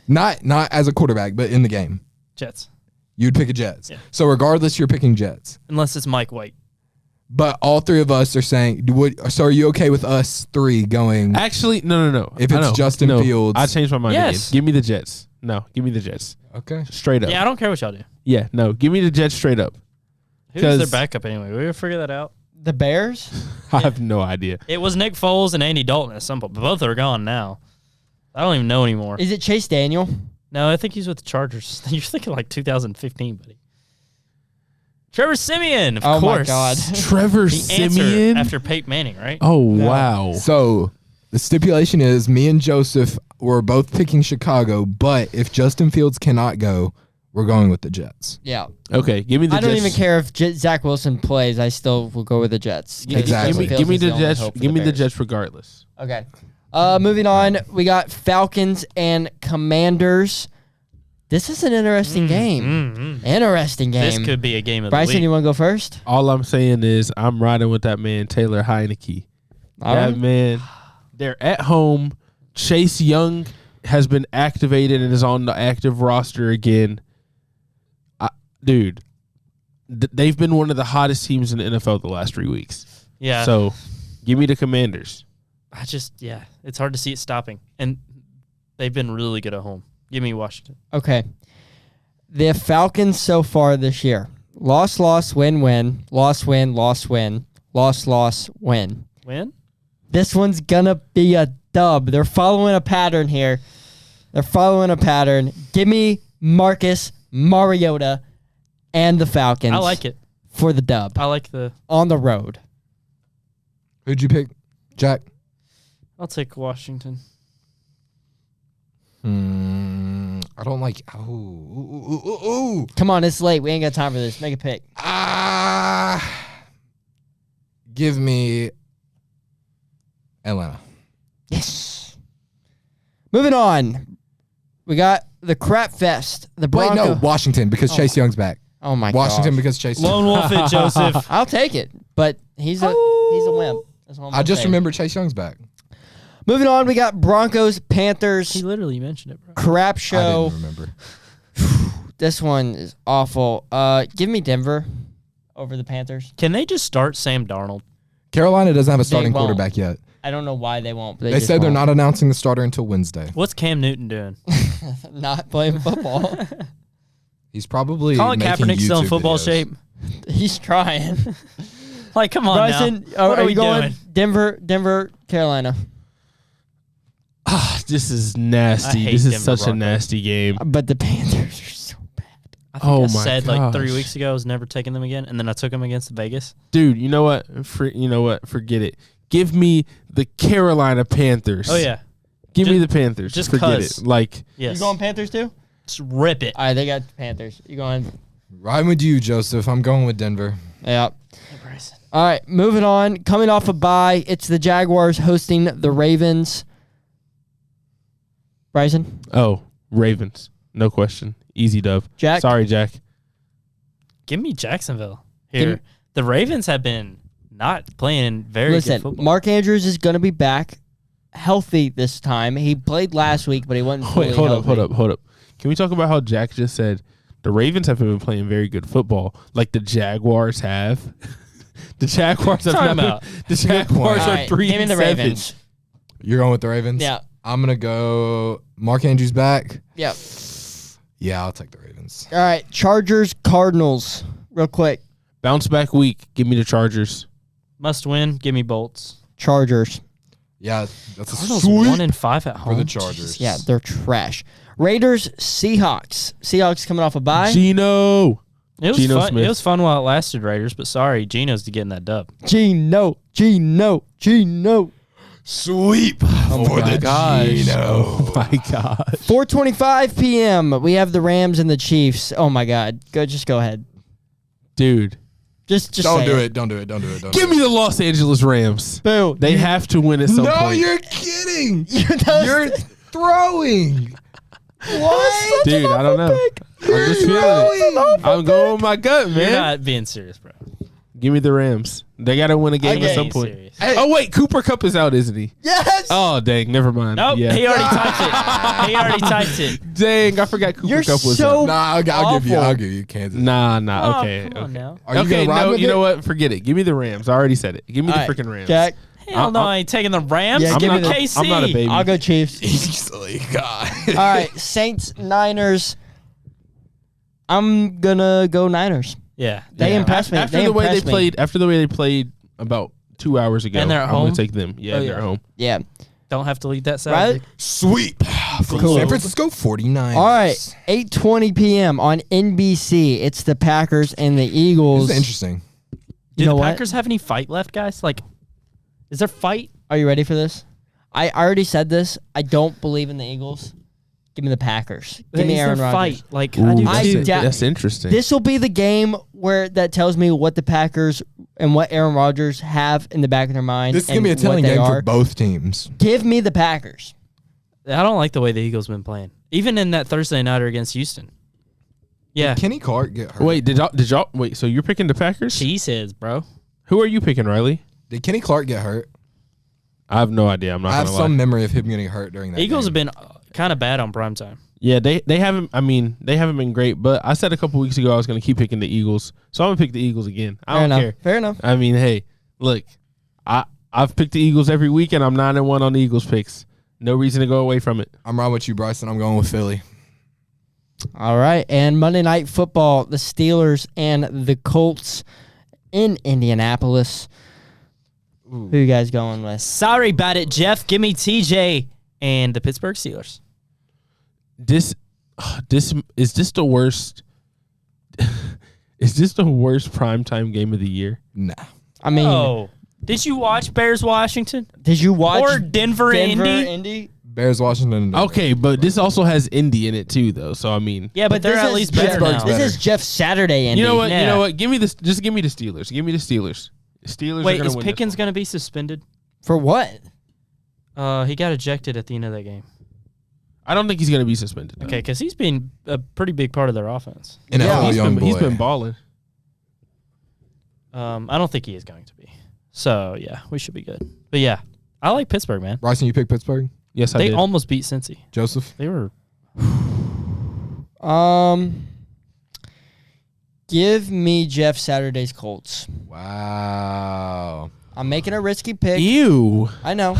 Not as a quarterback, but in the game. Jets, You'd pick a Jets. Yeah. So regardless, you're picking Jets. unless it's Mike White. But all three of us are saying, so are you okay with us three going? Actually, no. If I it's know. Justin No, Fields- I changed my mind Yes. again. Give me the Jets. No, give me the Jets. Okay. Straight up. Yeah, I don't care what y'all do. Yeah, no. Give me the Jets straight up. Who's their 'Cause- backup anyway? We will figure that out. The Bears? I have no idea. It was Nick Foles and Andy Dalton at some point, but both are gone now. I don't even know anymore. Is it Chase Daniel? No, I think he's with the Chargers. You're thinking like 2015, buddy. Trevor Siemian, of Oh, my course. God. Trevor The Siemian. answer after Peyton Manning, right? Oh, wow. So the stipulation is me and Joseph were both picking Chicago, but if Justin Fields cannot go, we're going with the Jets. Yeah. Okay, give me the I Jets. don't even care if Zach Wilson plays. I still will go with the Jets. 'Cause Exactly. Justin Give me Fields the is only Jets. hope for Give me the Bears. Jets regardless. Okay. Moving on, we got Falcons and Commanders. This is an interesting game. Interesting game. This could be a game of Bryson, the you week. want to go first? All I'm saying is I'm riding with that man, Taylor Heineke. All that right. man, they're at home. Chase Young has been activated and is on the active roster again. Dude, they've been one of the hottest teams in the NFL the last 3 weeks. Yeah. So, give me the Commanders. It's hard to see it stopping. And they've been really good at home. Give me Washington. Okay. The Falcons so far this year. Loss, win, win. Loss, win, win. Loss, win. Win? This one's going to be a dub. They're following a pattern here. Give me Marcus Mariota and the Falcons. I like it. For the dub. I like the. On the road. Who'd you pick, Jack? I'll take Washington. I don't like. Ooh. Come on, it's late. We ain't got time for this. Make a pick. Give me Atlanta. Yes. Moving on. We got the Crap Fest. The Wait, Bronco. no, Washington because Chase Young's back. Oh my Washington gosh. because Chase. Lone Wolf it, Joseph. I'll take it, but he's a wimp. That's what I'm I just saying. remembered Chase Young's back. Moving on, we got Broncos, Panthers, He literally mentioned it, bro. crap I show. didn't remember. This one is awful. Give me Denver over the Panthers. Can they just start Sam Darnold? Carolina doesn't have a starting won't. quarterback yet. I don't know why they won't. But They just said they're won't. not announcing the starter until Wednesday. What's Cam Newton doing? not playing football. He's probably Colin making Kaepernick's still in YouTube football videos. shape. He's trying. Like, come on Bryson, now. What are are we we going doing? Denver, Carolina? This is nasty. I hate This is Denver such a Broncos. nasty game. But the Panthers are so bad. I think Oh I my said like 3 gosh. weeks ago I was never taking them again, and then I took them against Vegas. Dude, you know what? Forget it. Give me the Carolina Panthers. Oh yeah. Give me Just- the Panthers. just Forget 'cause. it. Like, Yes. You going Panthers too? Just rip it. All right, they got Panthers. You going? Right with you, Joseph. I'm going with Denver. Yeah. Bryson. All right, moving on. Coming off a bye, it's the Jaguars hosting the Ravens. Bryson? oh, Ravens. No question. Easy dub. Jack? Sorry, Jack. Give me Jacksonville Give here. me- The Ravens have been not playing very Listen, good football. Mark Andrews is going to be back healthy this time. He played last week, but he wasn't fully Wait, hold healthy. up. Can we talk about how Jack just said the Ravens haven't been playing very good football like the Jaguars have? The Jaguars have Talking not about? been, the Jaguars All are right, 3 give me and the 7. Ravens. You're going with the Ravens? Yeah. I'm going to go Mark Andrews back. Yep. Yeah, I'll take the Ravens. All right, Chargers, Cardinals, real quick. Bounce back week. Give me the Chargers. Must win. Give me Bolts. Chargers. Yeah, that's a Cardinals sweep 1-5 at home for the Chargers. Yeah, they're trash. Raiders, Seahawks. Seahawks coming off a bye. Gino. It was Geno fun. Smith. It was fun while it lasted, Raiders. But sorry, Geno's to getting that dub. Gino. Sweep Oh my gosh. Gino. Oh my gosh. 4:25 p.m. We have the Rams and the Chiefs. Oh my God. Just go ahead. Dude. Just Don't say do it. Don't do it. Don't do it. Don't Give do me the Los Angeles Rams. Boo. They have to win at some No, point. you're kidding. You're You're throwing. What? Dude, I don't know. I'm just feeling it. I'm going with my gut, You're man. not being serious, bro. Give me the Rams. They got to win a game Okay. at some Being point. serious. Oh, wait. Cooper Kupp is out, isn't he? Yes. Oh, dang. Never mind. Nope, Yeah. he already typed it. He already typed it. Dang, I forgot Cooper You're Kupp was so- out. Nah, I'll give you. Awful. I'll give you Kansas. Nah. Oh, Okay. come on Okay. now. Are you Okay, gonna ride no, with you it? know what? Forget it. Give me the Rams. I already said it. Give me All the right, freaking Rams. Jack. Hell no, I ain't taking the Rams. Yeah, Give give me me the- KC. I'm not a baby. I'll go Chiefs. Easily, God. All right, Saints, Niners. I'm gonna go Niners. Yeah. They yeah. impressed me. After the way they played, about 2 hours ago, And they're at I'm gonna home? take them. Yeah, Oh, they're yeah. at home. Yeah. Don't have to lead that side. Right? Sweep from Cool. San Francisco 49ers. All right, 8:20 p.m. on NBC. It's the Packers and the Eagles. This is interesting. Do You know the what? Packers have any fight left, guys? Like, is there fight? Are you ready for this? I already said this. I don't believe in the Eagles. Give me the Packers. Give me Is Aaron there Rodgers. fight? Like, Ooh, I do I too. doubt- that's interesting. This will be the game where that tells me what the Packers and what Aaron Rodgers have in the back of their mind. This is and gonna be a what telling they game are. for both teams. Give me the Packers. I don't like the way the Eagles been playing. Even in that Thursday nighter against Houston. Yeah. Did Kenny Clark get hurt? Wait, did y'all wait? So you're picking the Packers? She says, bro. Who are you picking, Riley? Did Kenny Clark get hurt? I have no idea. I'm not I have gonna some lie. memory of him getting hurt during that. Eagles have game. been kind of bad on primetime. Yeah, they haven't. I mean, they haven't been great. But I said a couple weeks ago I was gonna keep picking the Eagles, so I'm gonna pick the Eagles again. I Fair don't enough. care. Fair enough. I mean, hey, look, I've picked the Eagles every week, and I'm 9-1 on the Eagles picks. No reason to go away from it. I'm right with you, Bryson. I'm going with Philly. All right, and Monday Night Football, the Steelers and the Colts in Indianapolis. Who you guys going with? Sorry about it, Jeff. Give me TJ and the Pittsburgh Steelers. This is this the worst? Is this the worst primetime game of the year? Nah. I mean, Oh, did you watch Bears Washington did you watch or Denver Indy? Indy? Bears, Washington. Okay, but this also has Indy in it too, though. So I mean, Yeah, but they're this at is least better Pittsburgh's now. better. This is Jeff Saturday Indy. you know what? Yeah. You know what? Give me this. Just give me the Steelers. Give me the Steelers. Steelers. Wait, are gonna is win Pickens this going to be suspended? For what? He got ejected at the end of that game. one. I don't think he's gonna be suspended. Okay, because he's been a pretty big part of their offense. NFL Yeah, young He's boy. been balling. I don't think he is going to be. So yeah, we should be good. But yeah, I like Pittsburgh, man. Bryson, you picked Pittsburgh? Yes, I They did. almost beat Cincy. Joseph? They were. Give me Jeff Saturday's Colts. Wow. I'm making a risky pick. Ew. I know.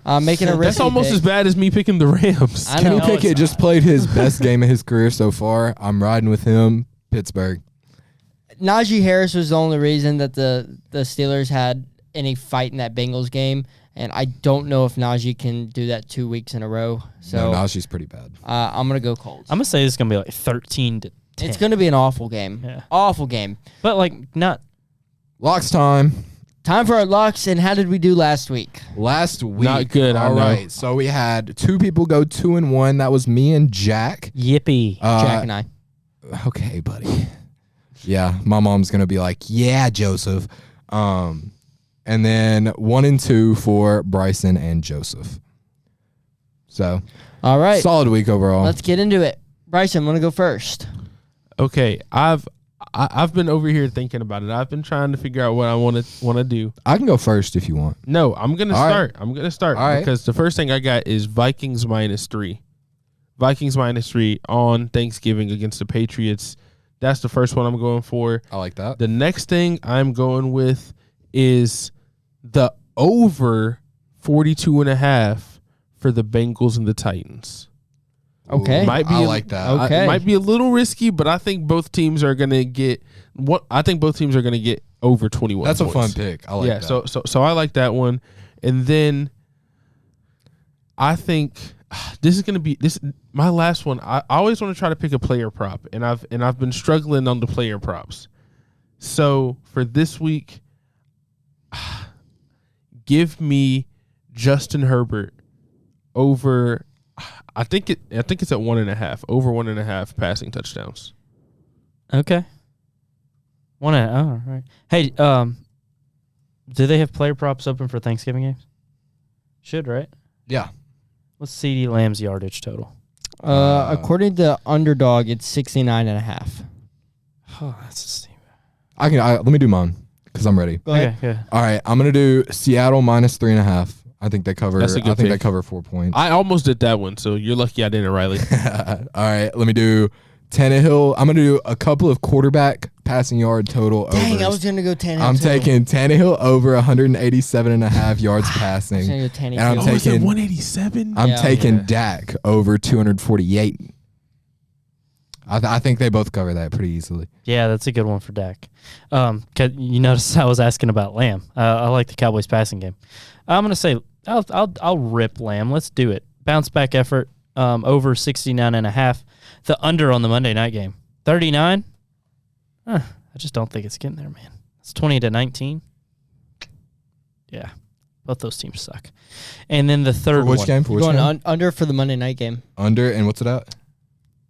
I'm making a risky That's almost pick. as bad as me picking the Rams. I Kenny know. Pickett it's just played his best game of his career so far. I'm riding with him. Pittsburgh. Najee Harris was the only reason that the Steelers had any fight in that Bengals game, and I don't know if Najee can do that 2 weeks in a row. So No, Najee's pretty bad. I'm gonna go Colts. I'm gonna say this is gonna be like 13-10. It's gonna be an awful game. Yeah. Awful game. But like not. Locks time. Time for our locks, and how did we do last week? Last week. Not good, I All know. right. So we had 2 people go 2-1. That was me and Jack. Yippee. Jack and I. Okay, buddy. Yeah, my mom's gonna be like, yeah, Joseph. And then 1 and 2 for Bryson and Joseph. So All right. solid week overall. Let's get into it. Bryson, want to go first? Okay, I've been over here thinking about it. I've been trying to figure out what I want to do. I can go first if you want. No, I'm gonna All right. start. I'm gonna start All right. because the first thing I got is Vikings -3. Vikings -3 on Thanksgiving against the Patriots. That's the first one I'm going for. I like that. The next thing I'm going with is the over 42.5 for the Bengals and the Titans. Okay. Ooh, Might be I like that. Okay. It might be a little risky, but I think both teams are gonna get over 21. That's a points. fun pick. I like Yeah, that. so I like that one. And then I think this is gonna be my last one. I always want to try to pick a player prop, and I've been struggling on the player props. So for this week, give me Justin Herbert over. I think it's at 1.5, over 1.5 passing touchdowns. Okay. Oh, right. Hey, do they have player props open for Thanksgiving games? Should, right? Yeah. What's CD Lamb's yardage total? According to Underdog, it's 69.5. Oh, that's a steam. Let me do mine because I'm ready. Go ahead. Okay. All right, I'm gonna do Seattle -3.5. I think they cover. That's a good I think they pick. cover 4 points. I almost did that one, so you're lucky I didn't, Riley. All right, let me do Tannehill. I'm gonna do a couple of quarterback passing yard total Dang, overs. I was going to go Tannehill. I'm too. taking Tannehill over 187.5 yards I was passing. going to go Tannehill. And I'm Oh, is it taking- 187? I'm Yeah. taking Yeah. Dak over 248. I think they both cover that pretty easily. Yeah, that's a good one for Dak. 'Cause you notice I was asking about Lamb. I like the Cowboys passing game. I'm gonna say I'll rip Lamb. Let's do it. Bounce back effort. Over 69.5. The under on the Monday night game 39. I just don't think it's getting there, man. It's 20-19. Yeah, both those teams suck. And then the third For which one. game? For You're which going game? under for the Monday night game. Under, and what's it at?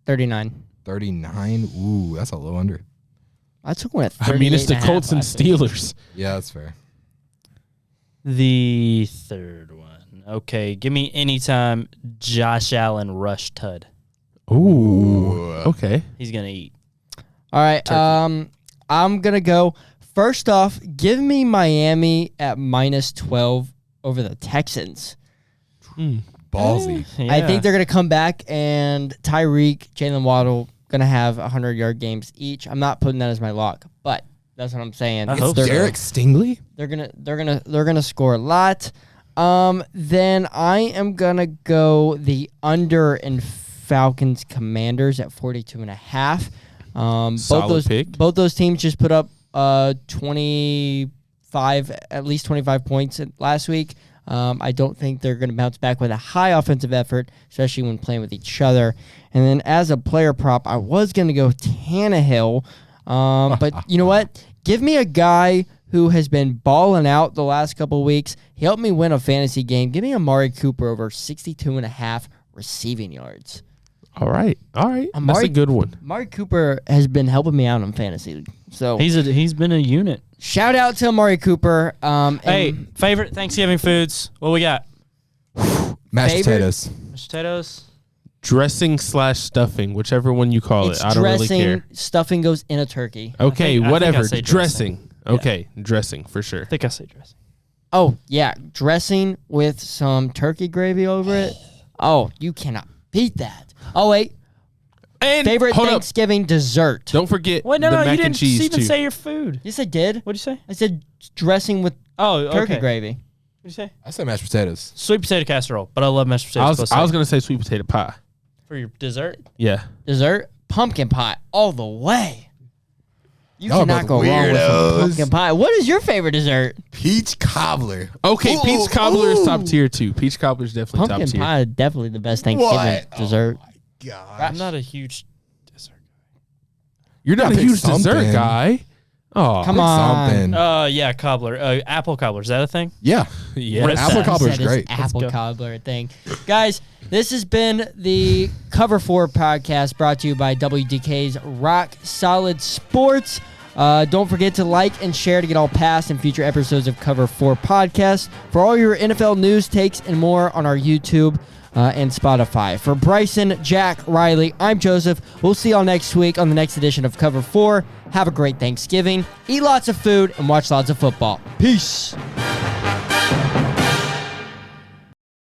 39. 39. Ooh, that's a low under. I took one at I mean, it's the 38.5 Colts and last week. Steelers. Yeah, that's fair. The third one. Okay, give me anytime Josh Allen rush Tud. Ooh. Okay. He's gonna eat. All right. Turkey. I'm going to go. First off, give me Miami at -12 over the Texans. Ballsy. I think they're going to come back, and Tyreek, Jalen Waddle, going to have 100-yard games each. I'm not putting that as my lock, but that's what I'm saying. I hope so. Derek Stingley? They're gonna score a lot. Then I am gonna go the under in Falcons Commanders at 42.5. Solid pick. Both those teams just put up at least 25 points last week. I don't think they're going to bounce back with a high offensive effort, especially when playing with each other. And then as a player prop, I was going to go Tannehill. But you know what? Give me a guy who has been balling out the last couple of weeks. He helped me win a fantasy game. Give me Amari Cooper over 62.5 receiving yards. All right. That's Amari- a good one. Amari Cooper has been helping me out in fantasy. So he's been a unit. shout out to Amari Cooper. Hey, and favorite Thanksgiving foods. What we got? Mashed Favorite? potatoes. Mashed potatoes. Dressing/stuffing, whichever one you call it's it. I don't really dressing. care. Stuffing goes in a turkey. Okay, I think I whatever. say Dressing. Yeah. Okay, dressing for sure. I think I say dressing. Oh, yeah. Dressing with some turkey gravy over it. Oh, you cannot beat that. Oh, wait. And Favorite hold up. Thanksgiving dessert. Don't forget Wait, no, the you mac didn't and cheese even too. say your food. Yes, I did. What'd you say? I said dressing with Oh, turkey okay. gravy. What'd you say? I say mashed potatoes. Sweet potato casserole, but I love mashed potatoes. I was gonna say sweet potato pie. for your dessert. Yeah. Dessert, pumpkin pie all the way. You Y'all cannot both go wrong with some weirdos. pumpkin pie. What is your favorite dessert? Peach cobbler. Okay, Ooh, peach cobbler is top ooh. tier too. Peach cobbler is definitely Pumpkin top tier. pie is definitely the best Thanksgiving What? dessert. God. I'm not a huge dessert guy. You're not Gotta a pick huge dessert something. guy. Oh, Come on. Something. Yeah, cobbler. Apple cobbler. Is that a thing? Yeah. yeah. Rip Apple that. cobbler's Said his great. Apple go. cobbler thing. Guys, this has been the Cover 4 podcast brought to you by WDK's Rock Solid Sports. Don't forget to like and share to get all past and future episodes of Cover 4 podcast. For all your NFL news, takes, and more on our YouTube and Spotify. For Bryson, Jack, Riley, I'm Joseph. We'll see y'all next week on the next edition of Cover 4. Have a great Thanksgiving. Eat lots of food and watch lots of football. Peace.